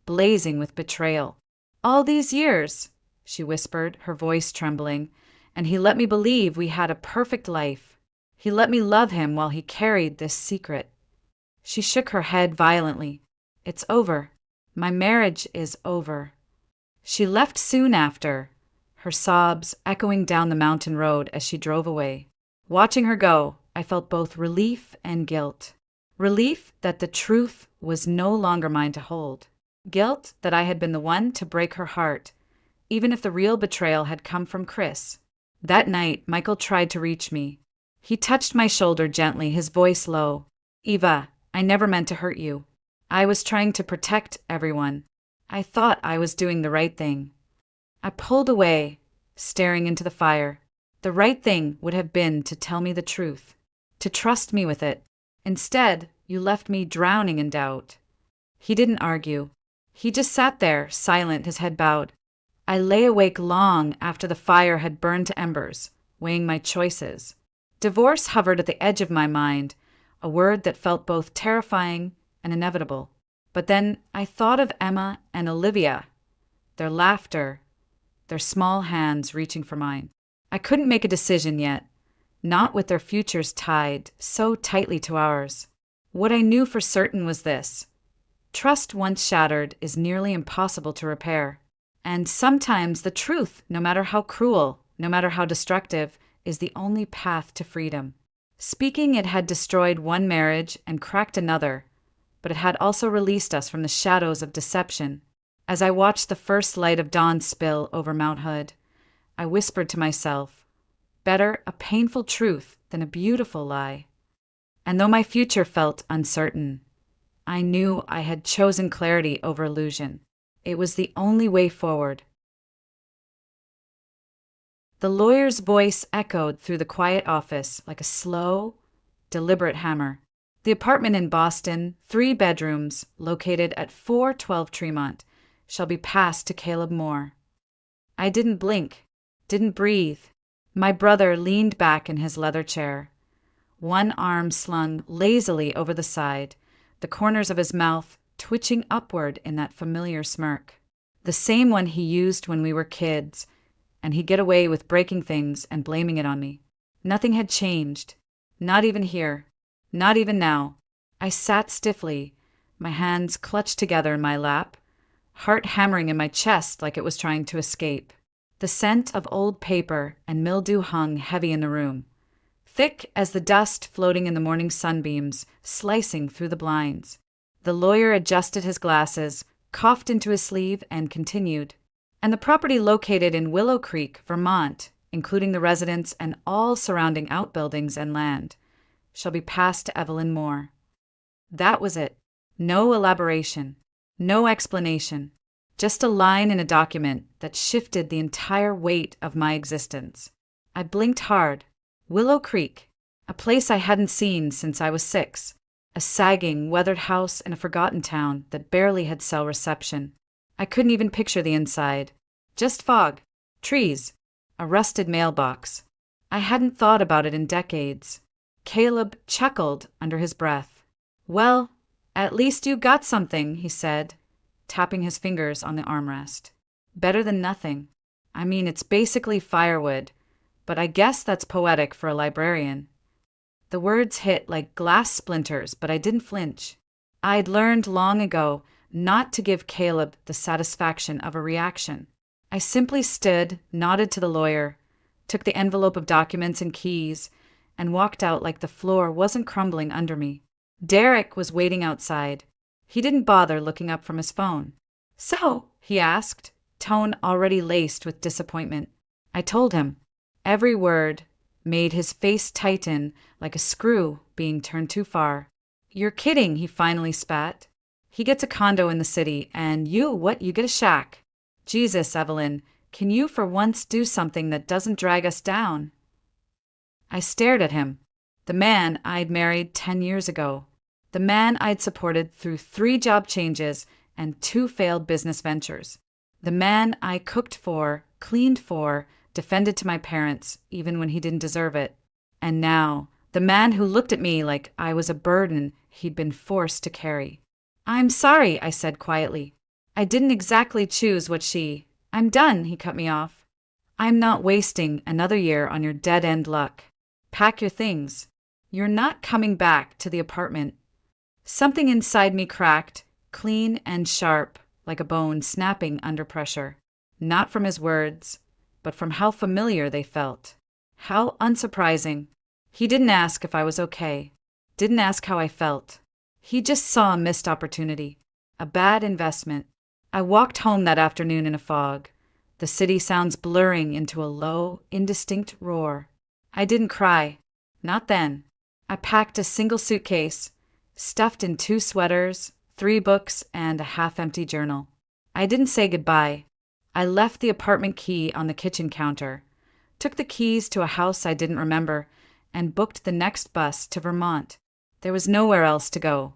Speaker 1: blazing with betrayal. "All these years," she whispered, her voice trembling, "and he let me believe we had a perfect life. He let me love him while he carried this secret." She shook her head violently. "It's over. My marriage is over." She left soon after, her sobs echoing down the mountain road as she drove away. Watching her go, I felt both relief and guilt. Relief that the truth was no longer mine to hold. Guilt that I had been the one to break her heart, even if the real betrayal had come from Chris. That night, Michael tried to reach me. He touched my shoulder gently, his voice low. "Eva, I never meant to hurt you. I was trying to protect everyone. I thought I was doing the right thing." I pulled away, staring into the fire. The right thing would have been to tell me the truth, to trust me with it. Instead, you left me drowning in doubt. He didn't argue. He just sat there, silent, his head bowed. I lay awake long after the fire had burned to embers, weighing my choices. Divorce hovered at the edge of my mind, a word that felt both terrifying and inevitable. But then I thought of Emma and Olivia, their laughter, their small hands reaching for mine. I couldn't make a decision yet, not with their futures tied so tightly to ours. What I knew for certain was this: trust once shattered is nearly impossible to repair. And sometimes the truth, no matter how cruel, no matter how destructive, is the only path to freedom. Speaking, it had destroyed one marriage and cracked another, but it had also released us from the shadows of deception. As I watched the first light of dawn spill over Mount Hood, I whispered to myself, better a painful truth than a beautiful lie. And though my future felt uncertain, I knew I had chosen clarity over illusion. It was the only way forward. The lawyer's voice echoed through the quiet office like a slow, deliberate hammer. The apartment in Boston, 3 bedrooms, located at 412 Tremont, shall be passed to Caleb Moore. I didn't blink, didn't breathe. My brother leaned back in his leather chair, one arm slung lazily over the side, the corners of his mouth twitching upward in that familiar smirk. The same one he used when we were kids, and he'd get away with breaking things and blaming it on me. Nothing had changed, not even here, not even now. I sat stiffly, my hands clutched together in my lap, heart hammering in my chest like it was trying to escape. The scent of old paper and mildew hung heavy in the room, thick as the dust floating in the morning sunbeams, slicing through the blinds. The lawyer adjusted his glasses, coughed into his sleeve, and continued. And the property located in Willow Creek, Vermont, including the residence and all surrounding outbuildings and land, shall be passed to Evelyn Moore. That was it. No elaboration, no explanation, just a line in a document that shifted the entire weight of my existence. I blinked hard. Willow Creek, a place I hadn't seen since I was 6. A sagging, weathered house in a forgotten town that barely had cell reception. I couldn't even picture the inside. Just fog, trees, a rusted mailbox. I hadn't thought about it in decades. Caleb chuckled under his breath. "Well, at least you got something," he said, tapping his fingers on the armrest. "Better than nothing. I mean, it's basically firewood, but I guess that's poetic for a librarian." The words hit like glass splinters, but I didn't flinch. I'd learned long ago not to give Caleb the satisfaction of a reaction. I simply stood, nodded to the lawyer, took the envelope of documents and keys, and walked out like the floor wasn't crumbling under me. Derek was waiting outside. He didn't bother looking up from his phone. "So," he asked, tone already laced with disappointment. I told him. Every word made his face tighten like a screw being turned too far. "You're kidding," he finally spat. "He gets a condo in the city, and you get a shack. Jesus, Evelyn, can you for once do something that doesn't drag us down?" I stared at him. The man I'd married 10 years ago. The man I'd supported through 3 job changes and 2 failed business ventures. The man I cooked for, cleaned for, defended to my parents, even when he didn't deserve it. And now, the man who looked at me like I was a burden he'd been forced to carry. "I'm sorry," I said quietly. "I didn't exactly choose what she—" "I'm done," he cut me off. "I'm not wasting another year on your dead-end luck. Pack your things. You're not coming back to the apartment." Something inside me cracked, clean and sharp, like a bone snapping under pressure. Not from his words, but from how familiar they felt. How unsurprising. He didn't ask if I was okay. Didn't ask how I felt. He just saw a missed opportunity. A bad investment. I walked home that afternoon in a fog. The city sounds blurring into a low, indistinct roar. I didn't cry. Not then. I packed a single suitcase, stuffed in 2 sweaters, 3 books, and a half-empty journal. I didn't say goodbye. I left the apartment key on the kitchen counter, took the keys to a house I didn't remember, and booked the next bus to Vermont. There was nowhere else to go.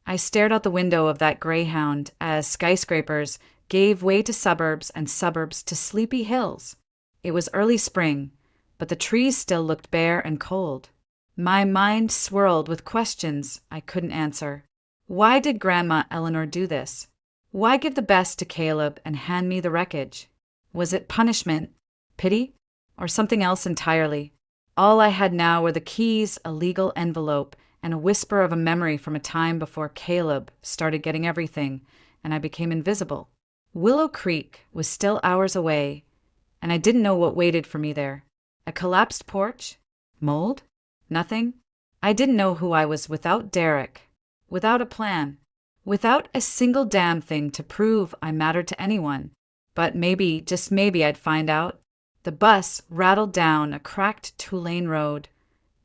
Speaker 1: I stared out the window of that Greyhound as skyscrapers gave way to suburbs and suburbs to sleepy hills. It was early spring, but the trees still looked bare and cold. My mind swirled with questions I couldn't answer. Why did Grandma Eleanor do this? Why give the best to Caleb and hand me the wreckage? Was it punishment, pity, or something else entirely? All I had now were the keys, a legal envelope, and a whisper of a memory from a time before Caleb started getting everything, and I became invisible. Willow Creek was still hours away, and I didn't know what waited for me there. A collapsed porch? Mold? Nothing? I didn't know who I was without Derek, without a plan, without a single damn thing to prove I mattered to anyone. But maybe, just maybe, I'd find out. The bus rattled down a cracked 2-lane road,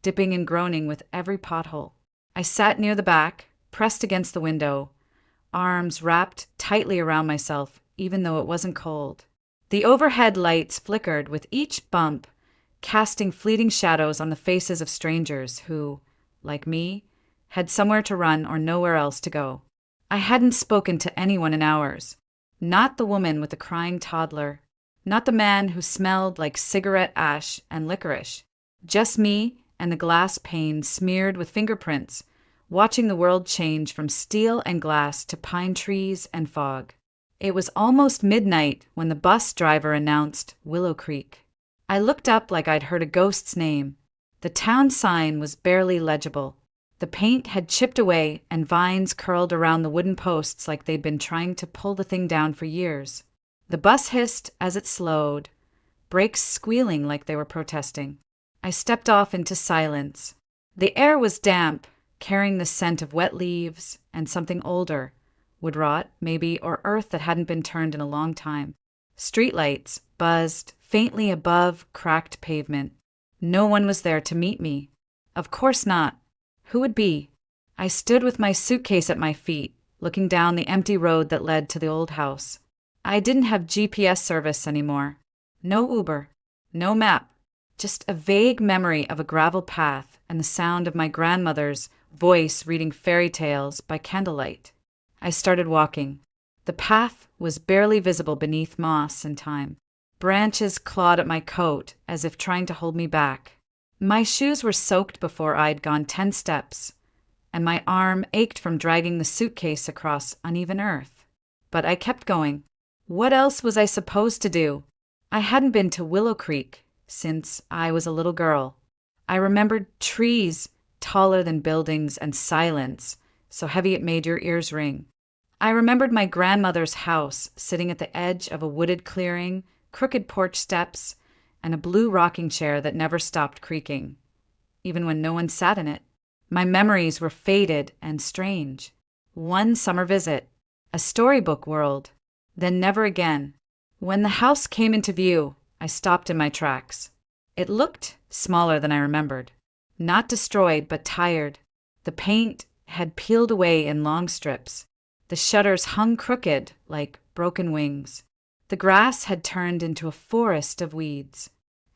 Speaker 1: dipping and groaning with every pothole. I sat near the back, pressed against the window, arms wrapped tightly around myself, even though it wasn't cold. The overhead lights flickered with each bump, casting fleeting shadows on the faces of strangers who, like me, had somewhere to run or nowhere else to go. I hadn't spoken to anyone in hours. Not the woman with the crying toddler. Not the man who smelled like cigarette ash and licorice. Just me and the glass pane smeared with fingerprints, watching the world change from steel and glass to pine trees and fog. It was almost midnight when the bus driver announced Willow Creek. I looked up like I'd heard a ghost's name. The town sign was barely legible. The paint had chipped away and vines curled around the wooden posts like they'd been trying to pull the thing down for years. The bus hissed as it slowed, brakes squealing like they were protesting. I stepped off into silence. The air was damp, carrying the scent of wet leaves and something older, wood rot, maybe, or earth that hadn't been turned in a long time. Streetlights buzzed faintly above cracked pavement. No one was there to meet me. Of course not. Who would be? I stood with my suitcase at my feet, looking down the empty road that led to the old house. I didn't have GPS service anymore. No Uber. No map. Just a vague memory of a gravel path and the sound of my grandmother's voice reading fairy tales by candlelight. I started walking. The path was barely visible beneath moss and thyme. Branches clawed at my coat as if trying to hold me back. My shoes were soaked before I'd gone 10 steps, and my arm ached from dragging the suitcase across uneven earth. But I kept going. What else was I supposed to do? I hadn't been to Willow Creek since I was a little girl. I remembered trees taller than buildings and silence so heavy it made your ears ring. I remembered my grandmother's house sitting at the edge of a wooded clearing, crooked porch steps, and a blue rocking chair that never stopped creaking, even when no one sat in it. My memories were faded and strange. One summer visit, a storybook world, then never again. When the house came into view, I stopped in my tracks. It looked smaller than I remembered. Not destroyed, but tired. The paint had peeled away in long strips. The shutters hung crooked like broken wings. The grass had turned into a forest of weeds.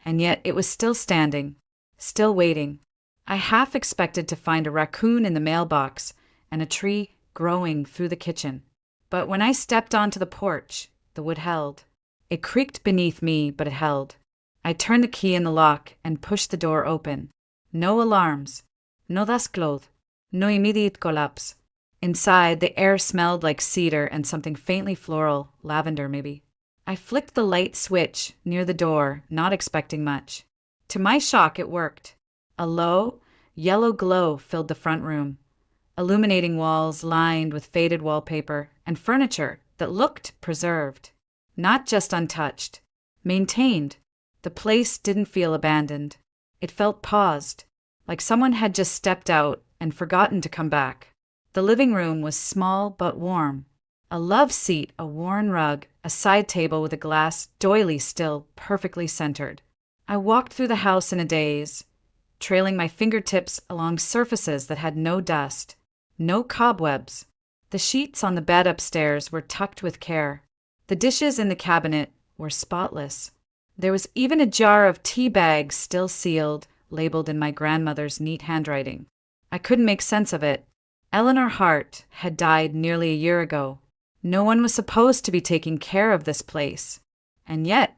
Speaker 1: And yet it was still standing, still waiting. I half expected to find a raccoon in the mailbox and a tree growing through the kitchen. But when I stepped onto the porch, the wood held. It creaked beneath me, but it held. I turned the key in the lock and pushed the door open. No alarms. No dasclód. No immediate collapse. Inside, the air smelled like cedar and something faintly floral, lavender maybe. I flicked the light switch near the door, not expecting much. To my shock, it worked. A low, yellow glow filled the front room, illuminating walls lined with faded wallpaper and furniture that looked preserved, not just untouched, maintained. The place didn't feel abandoned. It felt paused, like someone had just stepped out and forgotten to come back. The living room was small but warm. A love seat, a worn rug, a side table with a glass doily still perfectly centered. I walked through the house in a daze, trailing my fingertips along surfaces that had no dust, no cobwebs. The sheets on the bed upstairs were tucked with care. The dishes in the cabinet were spotless. There was even a jar of tea bags still sealed, labeled in my grandmother's neat handwriting. I couldn't make sense of it. Eleanor Hart had died nearly a year ago. No one was supposed to be taking care of this place. And yet,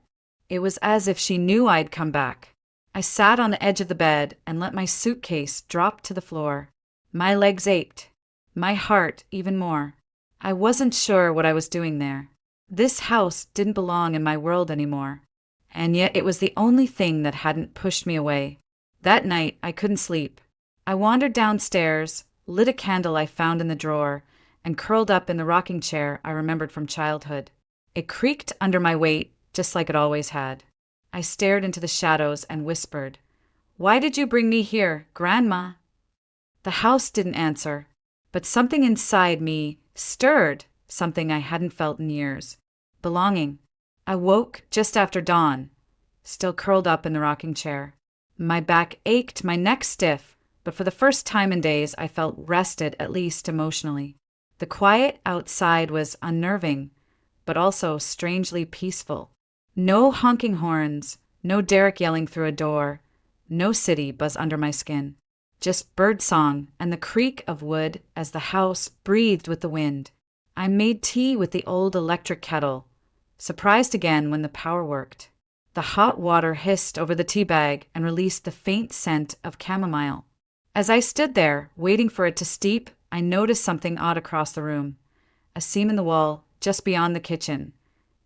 Speaker 1: it was as if she knew I'd come back. I sat on the edge of the bed and let my suitcase drop to the floor. My legs ached. My heart even more. I wasn't sure what I was doing there. This house didn't belong in my world anymore. And yet it was the only thing that hadn't pushed me away. That night, I couldn't sleep. I wandered downstairs, lit a candle I found in the drawer, and curled up in the rocking chair I remembered from childhood. It creaked under my weight, just like it always had. I stared into the shadows and whispered, "Why did you bring me here, Grandma?" The house didn't answer, but something inside me stirred, something I hadn't felt in years. Belonging. I woke just after dawn, still curled up in the rocking chair. My back ached, my neck stiff, but for the first time in days I felt rested, at least emotionally. The quiet outside was unnerving, but also strangely peaceful. No honking horns, no Derek yelling through a door, no city buzz under my skin. Just birdsong and the creak of wood as the house breathed with the wind. I made tea with the old electric kettle, surprised again when the power worked. The hot water hissed over the tea bag and released the faint scent of chamomile. As I stood there, waiting for it to steep, I noticed something odd across the room. A seam in the wall just beyond the kitchen,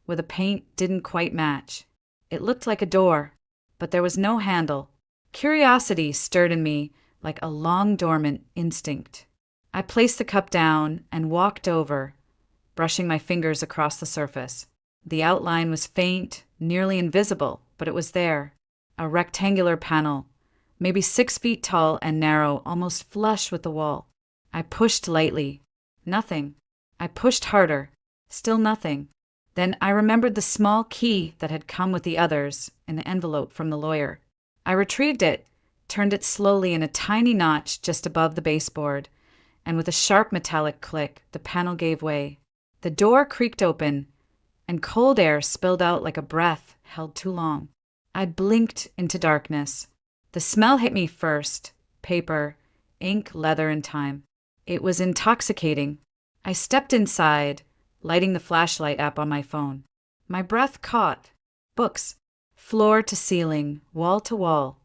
Speaker 1: where the paint didn't quite match. It looked like a door, but there was no handle. Curiosity stirred in me like a long-dormant instinct. I placed the cup down and walked over, brushing my fingers across the surface. The outline was faint, nearly invisible, but it was there. A rectangular panel, maybe 6 feet tall and narrow, almost flush with the wall. I pushed lightly. Nothing. I pushed harder. Still nothing. Then I remembered the small key that had come with the others in the envelope from the lawyer. I retrieved it, turned it slowly in a tiny notch just above the baseboard, and with a sharp metallic click, the panel gave way. The door creaked open, and cold air spilled out like a breath held too long. I blinked into darkness. The smell hit me first, paper, ink, leather, and time. It was intoxicating. I stepped inside, lighting the flashlight app on my phone. My breath caught. Books. Floor to ceiling, wall to wall.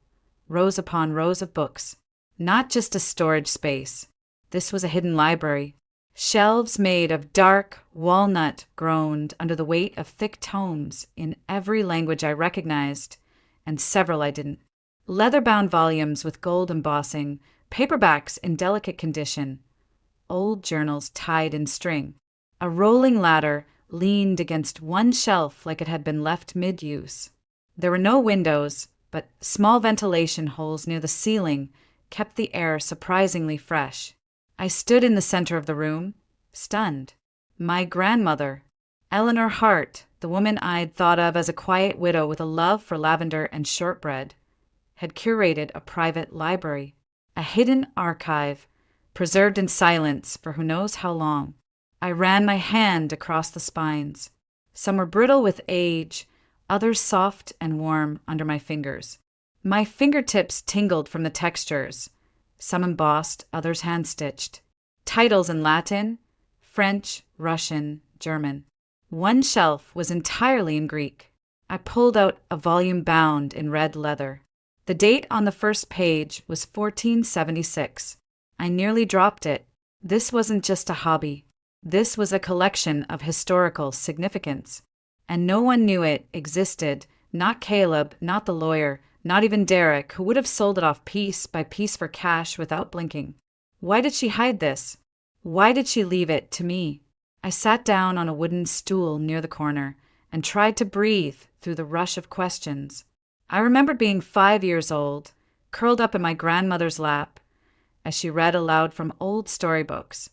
Speaker 1: Rows upon rows of books. Not just a storage space. This was a hidden library. Shelves made of dark walnut groaned under the weight of thick tomes in every language I recognized, and several I didn't. Leather-bound volumes with gold embossing, paperbacks in delicate condition, old journals tied in string. A rolling ladder leaned against one shelf like it had been left mid-use. There were no windows, but small ventilation holes near the ceiling kept the air surprisingly fresh. I stood in the center of the room, stunned. My grandmother, Eleanor Hart, the woman I'd thought of as a quiet widow with a love for lavender and shortbread, had curated a private library, a hidden archive, preserved in silence for who knows how long. I ran my hand across the spines. Some were brittle with age, others soft and warm under my fingers. My fingertips tingled from the textures, some embossed, others hand-stitched. Titles in Latin, French, Russian, German. One shelf was entirely in Greek. I pulled out a volume bound in red leather. The date on the first page was 1476. I nearly dropped it. This wasn't just a hobby. This was a collection of historical significance. And no one knew it existed, not Caleb, not the lawyer, not even Derek, who would have sold it off piece by piece for cash without blinking. Why did she hide this? Why did she leave it to me? I sat down on a wooden stool near the corner and tried to breathe through the rush of questions. I remembered being 5 years old, curled up in my grandmother's lap, as she read aloud from old storybooks,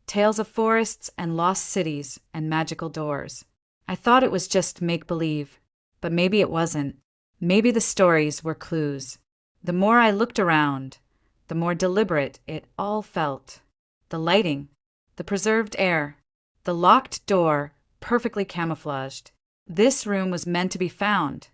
Speaker 1: tales of forests and lost cities and magical doors. I thought it was just make-believe, but maybe it wasn't. Maybe the stories were clues. The more I looked around, the more deliberate it all felt. The lighting, the preserved air, the locked door perfectly camouflaged. This room was meant to be found,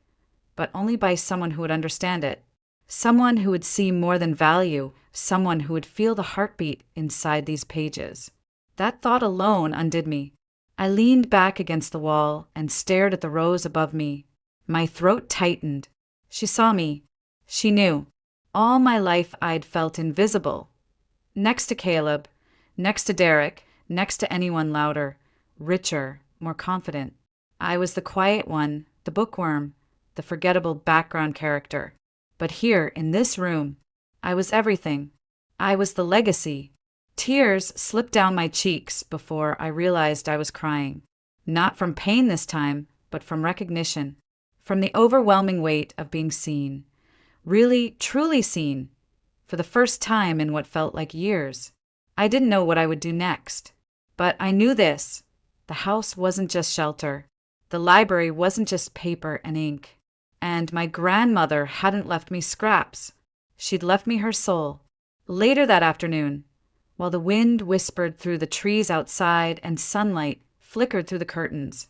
Speaker 1: but only by someone who would understand it. Someone who would see more than value, someone who would feel the heartbeat inside these pages. That thought alone undid me. I leaned back against the wall and stared at the rows above me. My throat tightened. She saw me. She knew. All my life I'd felt invisible. Next to Caleb, next to Derek, next to anyone louder, richer, more confident. I was the quiet one, the bookworm, the forgettable background character. But here, in this room, I was everything. I was the legacy. Tears slipped down my cheeks before I realized I was crying. Not from pain this time, but from recognition. From the overwhelming weight of being seen. Really, truly seen. For the first time in what felt like years. I didn't know what I would do next. But I knew this. The house wasn't just shelter. The library wasn't just paper and ink. And my grandmother hadn't left me scraps. She'd left me her soul. Later that afternoon, while the wind whispered through the trees outside and sunlight flickered through the curtains,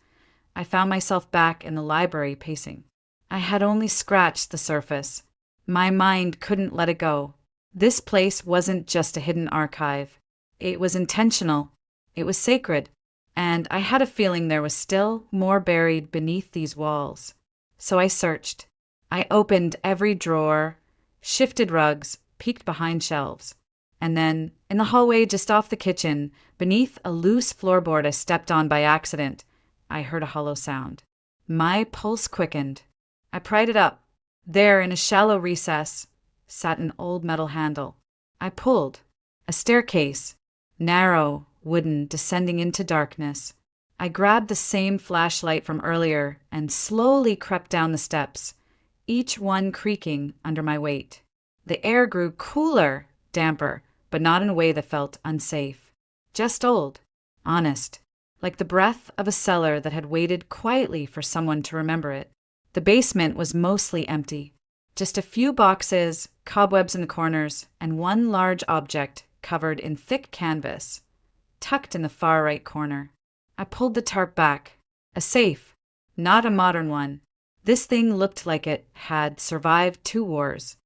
Speaker 1: I found myself back in the library pacing. I had only scratched the surface. My mind couldn't let it go. This place wasn't just a hidden archive. It was intentional. It was sacred. And I had a feeling there was still more buried beneath these walls. So I searched. I opened every drawer, shifted rugs, peeked behind shelves. And then, in the hallway just off the kitchen, beneath a loose floorboard I stepped on by accident, I heard a hollow sound. My pulse quickened. I pried it up. There, in a shallow recess, sat an old metal handle. I pulled. A staircase, narrow, wooden, descending into darkness. I grabbed the same flashlight from earlier and slowly crept down the steps, each one creaking under my weight. The air grew cooler, damper, but not in a way that felt unsafe. Just old, honest, like the breath of a cellar that had waited quietly for someone to remember it. The basement was mostly empty. Just a few boxes, cobwebs in the corners, and one large object covered in thick canvas, tucked in the far right corner. I pulled the tarp back. A safe, not a modern one. This thing looked like it had survived 2 wars.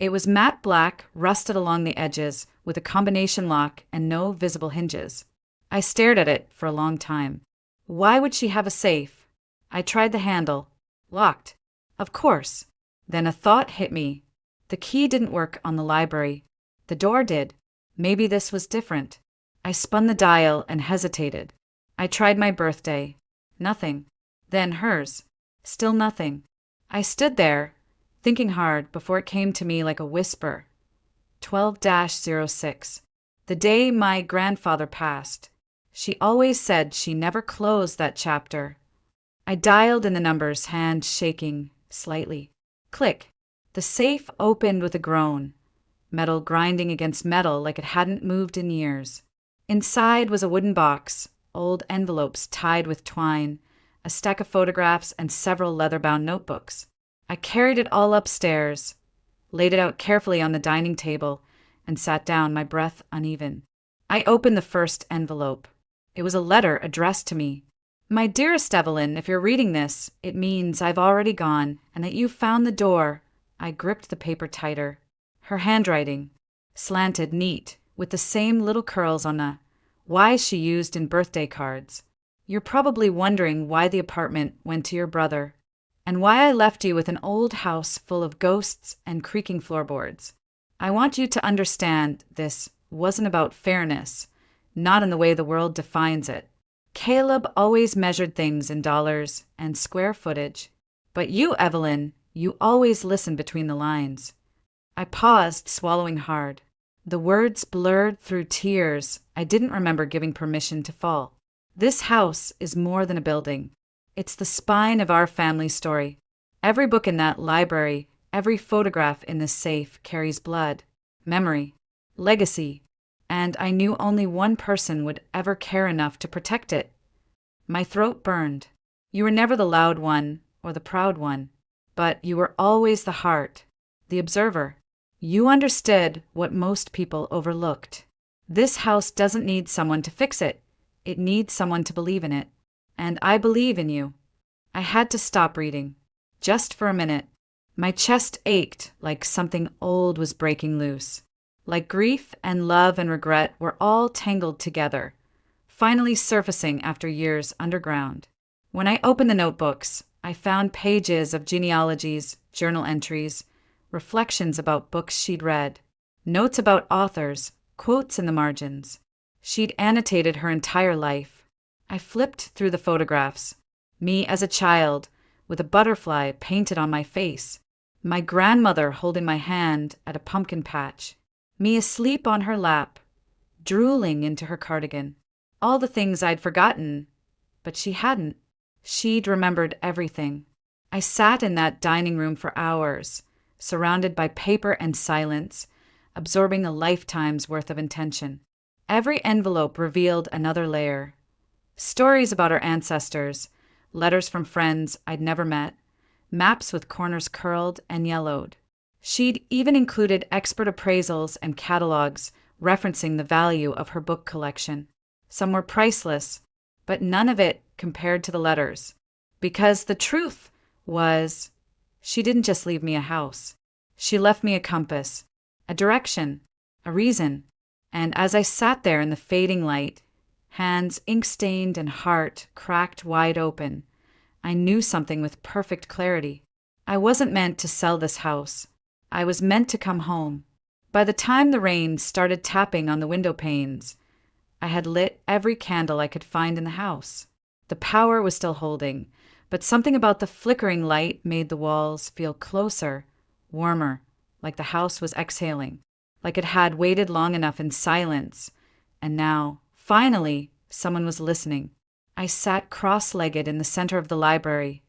Speaker 1: It was matte black, rusted along the edges, with a combination lock and no visible hinges. I stared at it for a long time. Why would she have a safe? I tried the handle. Locked. Of course. Then a thought hit me. The key didn't work on the library. The door did. Maybe this was different. I spun the dial and hesitated. I tried my birthday. Nothing. Then hers. Still nothing. I stood there, thinking hard before it came to me like a whisper. 12-06. The day my grandfather passed. She always said she never closed that chapter. I dialed in the numbers, hand shaking slightly. Click. The safe opened with a groan. Metal grinding against metal like it hadn't moved in years. Inside was a wooden box, old envelopes tied with twine, a stack of photographs, and several leather-bound notebooks. I carried it all upstairs, laid it out carefully on the dining table, and sat down, my breath uneven. I opened the first envelope. It was a letter addressed to me. My dearest Evelyn, if you're reading this, it means I've already gone and that you found the door. I gripped the paper tighter. Her handwriting, slanted, neat, with the same little curls on the Y she used in birthday cards. You're probably wondering why the apartment went to your brother, and why I left you with an old house full of ghosts and creaking floorboards. I want you to understand this wasn't about fairness, not in the way the world defines it. Caleb always measured things in dollars and square footage. But you, Evelyn, you always listened between the lines. I paused, swallowing hard. The words blurred through tears I didn't remember giving permission to fall. This house is more than a building. It's the spine of our family story. Every book in that library, every photograph in this safe carries blood, memory, legacy, and I knew only one person would ever care enough to protect it. My throat burned. You were never the loud one or the proud one, but you were always the heart, the observer. You understood what most people overlooked. This house doesn't need someone to fix it. It needs someone to believe in it. And I believe in you. I had to stop reading. Just for a minute. My chest ached like something old was breaking loose. Like grief and love and regret were all tangled together, finally surfacing after years underground. When I opened the notebooks, I found pages of genealogies, journal entries, reflections about books she'd read, notes about authors, quotes in the margins. She'd annotated her entire life. I flipped through the photographs. Me as a child, with a butterfly painted on my face. My grandmother holding my hand at a pumpkin patch. Me asleep on her lap, drooling into her cardigan. All the things I'd forgotten, but she hadn't. She'd remembered everything. I sat in that dining room for hours, surrounded by paper and silence, absorbing a lifetime's worth of intention. Every envelope revealed another layer. Stories about our ancestors, letters from friends I'd never met, maps with corners curled and yellowed. She'd even included expert appraisals and catalogs referencing the value of her book collection. Some were priceless, but none of it compared to the letters. Because the truth was, she didn't just leave me a house. She left me a compass, a direction, a reason. And as I sat there in the fading light, hands ink-stained and heart cracked wide open, I knew something with perfect clarity. I wasn't meant to sell this house. I was meant to come home. By the time the rain started tapping on the window panes, I had lit every candle I could find in the house. The power was still holding, but something about the flickering light made the walls feel closer, warmer, like the house was exhaling, like it had waited long enough in silence, and now, finally, someone was listening. I sat cross-legged in the center of the library,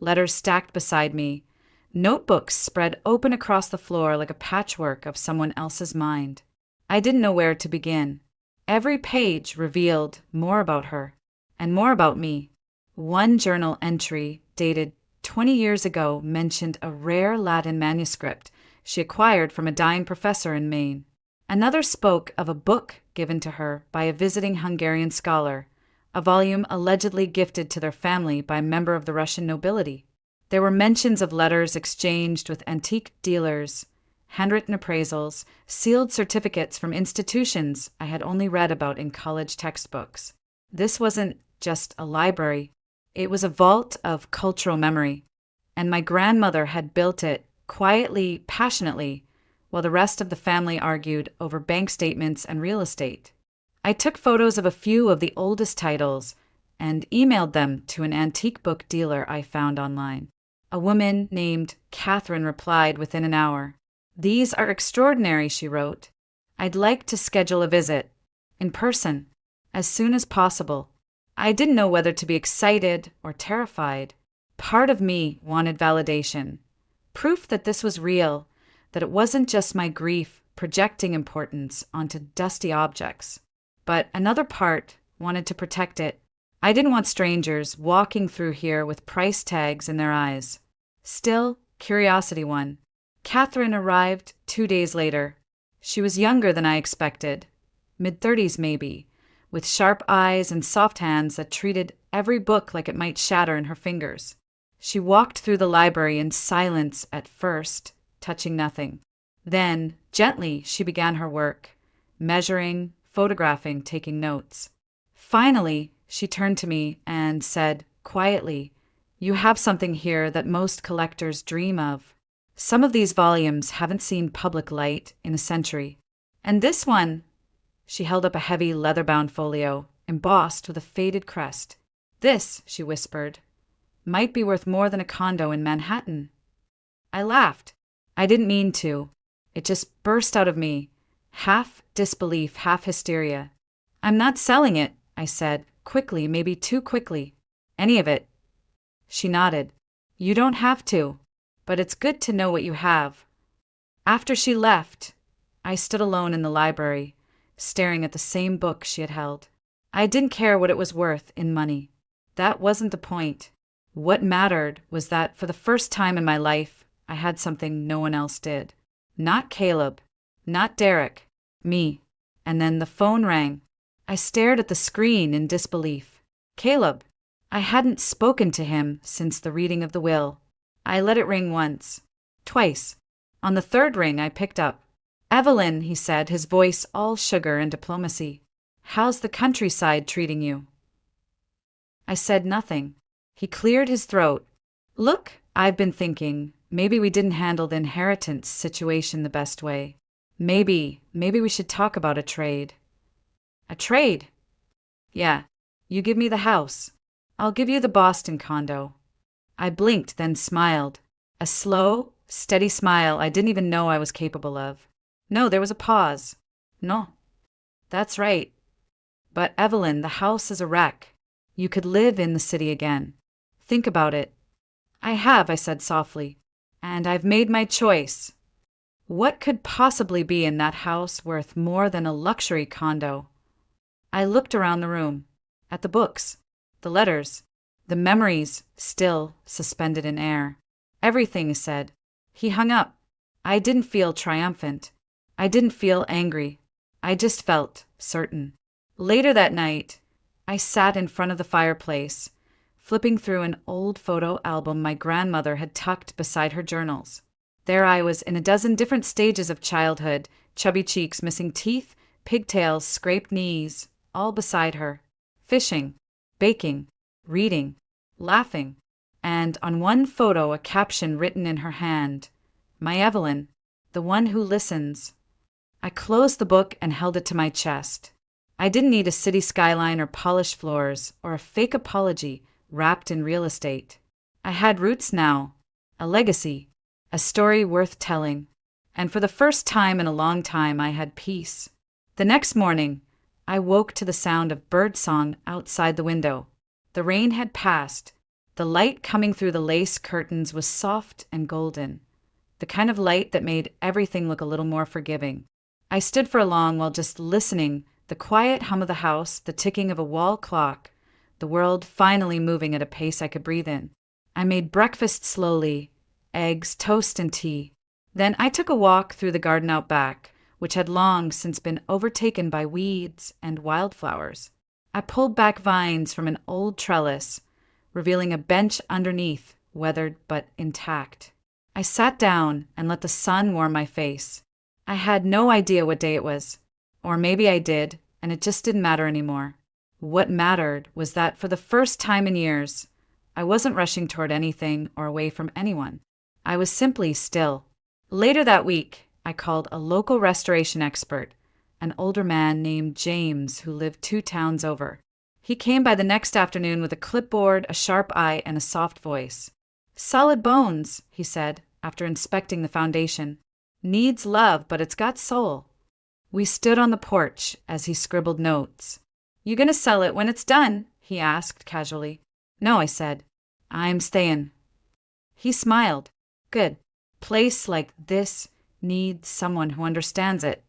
Speaker 1: letters stacked beside me, notebooks spread open across the floor like a patchwork of someone else's mind. I didn't know where to begin. Every page revealed more about her, and more about me. One journal entry, dated 20 years ago, mentioned a rare Latin manuscript she acquired from a dying professor in Maine. Another spoke of a book given to her by a visiting Hungarian scholar, a volume allegedly gifted to their family by a member of the Russian nobility. There were mentions of letters exchanged with antique dealers handwritten appraisals, sealed certificates from institutions I had only read about in college textbooks. This wasn't just a library, it was a vault of cultural memory, and my grandmother had built it quietly, passionately, while the rest of the family argued over bank statements and real estate. I took photos of a few of the oldest titles and emailed them to an antique book dealer I found online. A woman named Catherine replied within an hour. "These are extraordinary," she wrote. "I'd like to schedule a visit, in person, as soon as possible." I didn't know whether to be excited or terrified. Part of me wanted validation, proof that this was real, that it wasn't just my grief projecting importance onto dusty objects. But another part wanted to protect it. I didn't want strangers walking through here with price tags in their eyes. Still, curiosity won. Catherine arrived 2 days later. She was younger than I expected, mid-30s maybe, with sharp eyes and soft hands that treated every book like it might shatter in her fingers. She walked through the library in silence at first, touching nothing. Then, gently, she began her work, measuring, photographing, taking notes. Finally, she turned to me and said, quietly, "You have something here that most collectors dream of. Some of these volumes haven't seen public light in a century. And this one," she held up a heavy leather-bound folio, embossed with a faded crest. "This," she whispered, "might be worth more than a condo in Manhattan." I laughed. I didn't mean to. It just burst out of me, half disbelief, half hysteria. "I'm not selling it," I said, quickly, maybe too quickly. "Any of it." She nodded. "You don't have to, but it's good to know what you have." After she left, I stood alone in the library, staring at the same book she had held. I didn't care what it was worth in money. That wasn't the point. What mattered was that for the first time in my life, I had something no one else did. Not Caleb, not Derek, me. And then the phone rang. I stared at the screen in disbelief. Caleb. I hadn't spoken to him since the reading of the will. I let it ring once, twice. On the third ring, I picked up. "Evelyn," he said, his voice all sugar and diplomacy. "How's the countryside treating you?" I said nothing. He cleared his throat. "Look, I've been thinking, maybe we didn't handle the inheritance situation the best way. Maybe we should talk about a trade." "A trade?" "Yeah. You give me the house. I'll give you the Boston condo." I blinked, then smiled. A slow, steady smile I didn't even know I was capable of. No, there was a pause. "No." "That's right. But Evelyn, the house is a wreck. You could live in the city again. Think about it." "I have," I said softly. "And I've made my choice. What could possibly be in that house worth more than a luxury condo?" I looked around the room, at the books, the letters, the memories still suspended in air. "Everything is said." He hung up. I didn't feel triumphant. I didn't feel angry. I just felt certain. Later that night, I sat in front of the fireplace, flipping through an old photo album my grandmother had tucked beside her journals. There I was in a dozen different stages of childhood, chubby cheeks, missing teeth, pigtails, scraped knees, all beside her. Fishing, baking, reading, laughing, and on one photo a caption written in her hand, "My Evelyn, the one who listens." I closed the book and held it to my chest. I didn't need a city skyline or polished floors or a fake apology wrapped in real estate. I had roots now, a legacy, a story worth telling, and for the first time in a long time I had peace. The next morning, I woke to the sound of birdsong outside the window. The rain had passed. The light coming through the lace curtains was soft and golden, the kind of light that made everything look a little more forgiving. I stood for a long while just listening, the quiet hum of the house, the ticking of a wall clock, the world finally moving at a pace I could breathe in. I made breakfast slowly, eggs, toast, and tea. Then I took a walk through the garden out back, which had long since been overtaken by weeds and wildflowers. I pulled back vines from an old trellis, revealing a bench underneath, weathered but intact. I sat down and let the sun warm my face. I had no idea what day it was. Or maybe I did, and it just didn't matter anymore. What mattered was that for the first time in years, I wasn't rushing toward anything or away from anyone. I was simply still. Later that week, I called a local restoration expert, an older man named James who lived 2 towns over. He came by the next afternoon with a clipboard, a sharp eye, and a soft voice. "Solid bones," he said, after inspecting the foundation. "Needs love, but it's got soul." We stood on the porch as he scribbled notes. "You gonna sell it when it's done?" he asked casually. "No," I said. "I'm staying." He smiled. "Good. Place like this needs someone who understands it."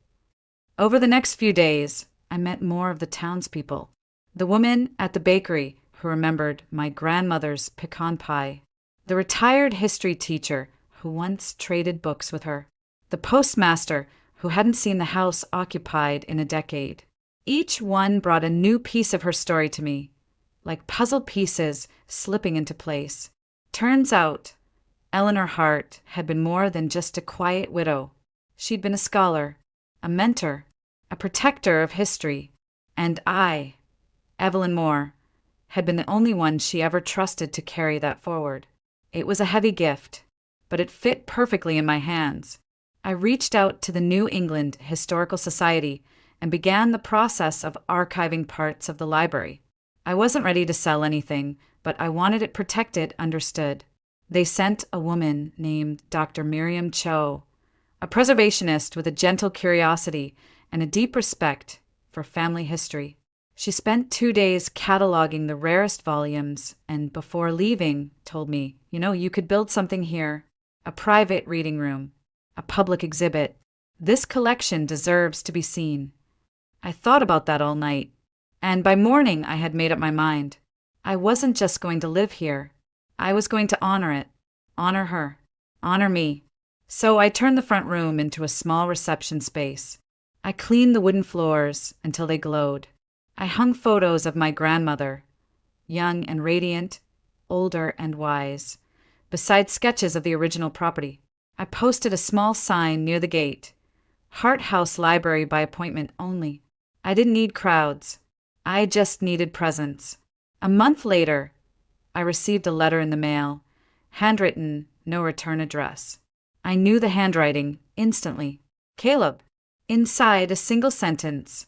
Speaker 1: Over the next few days, I met more of the townspeople. The woman at the bakery who remembered my grandmother's pecan pie. The retired history teacher who once traded books with her. The postmaster who hadn't seen the house occupied in a decade. Each one brought a new piece of her story to me, like puzzle pieces slipping into place. Turns out, Eleanor Hart had been more than just a quiet widow. She'd been a scholar, a mentor, a protector of history, and I, Evelyn Moore, had been the only one she ever trusted to carry that forward. It was a heavy gift, but it fit perfectly in my hands. I reached out to the New England Historical Society and began the process of archiving parts of the library. I wasn't ready to sell anything, but I wanted it protected, understood. They sent a woman named Dr. Miriam Cho, a preservationist with a gentle curiosity and a deep respect for family history. She spent 2 days cataloging the rarest volumes and before leaving told me, you could build something here, a private reading room, a public exhibit. This collection deserves to be seen. I thought about that all night, and by morning I had made up my mind. I wasn't just going to live here. I was going to honor it, honor her, honor me. So I turned the front room into a small reception space. I cleaned the wooden floors until they glowed. I hung photos of my grandmother, young and radiant, older and wise, beside sketches of the original property. I posted a small sign near the gate, Hart House Library by appointment only. I didn't need crowds. I just needed presence. A month later, I received a letter in the mail, handwritten, no return address. I knew the handwriting instantly. "Caleb." Inside, a single sentence.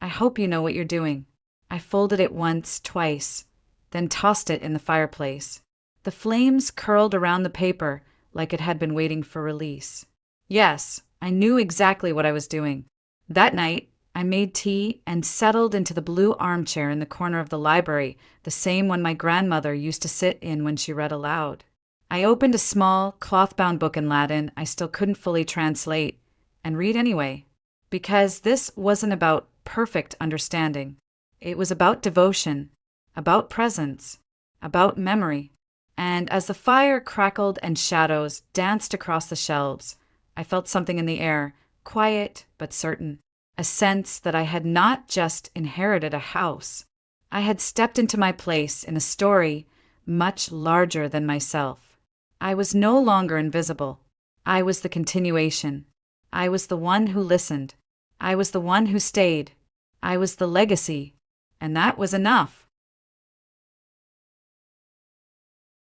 Speaker 1: "I hope you know what you're doing." I folded it once, twice, then tossed it in the fireplace. The flames curled around the paper like it had been waiting for release. Yes, I knew exactly what I was doing. That night, I made tea and settled into the blue armchair in the corner of the library, the same one my grandmother used to sit in when she read aloud. I opened a small, cloth-bound book in Latin I still couldn't fully translate, and read anyway. Because this wasn't about perfect understanding. It was about devotion, about presence, about memory. And as the fire crackled and shadows danced across the shelves, I felt something in the air, quiet but certain. A sense that I had not just inherited a house. I had stepped into my place in a story much larger than myself. I was no longer invisible. I was the continuation. I was the one who listened. I was the one who stayed. I was the legacy. And that was enough.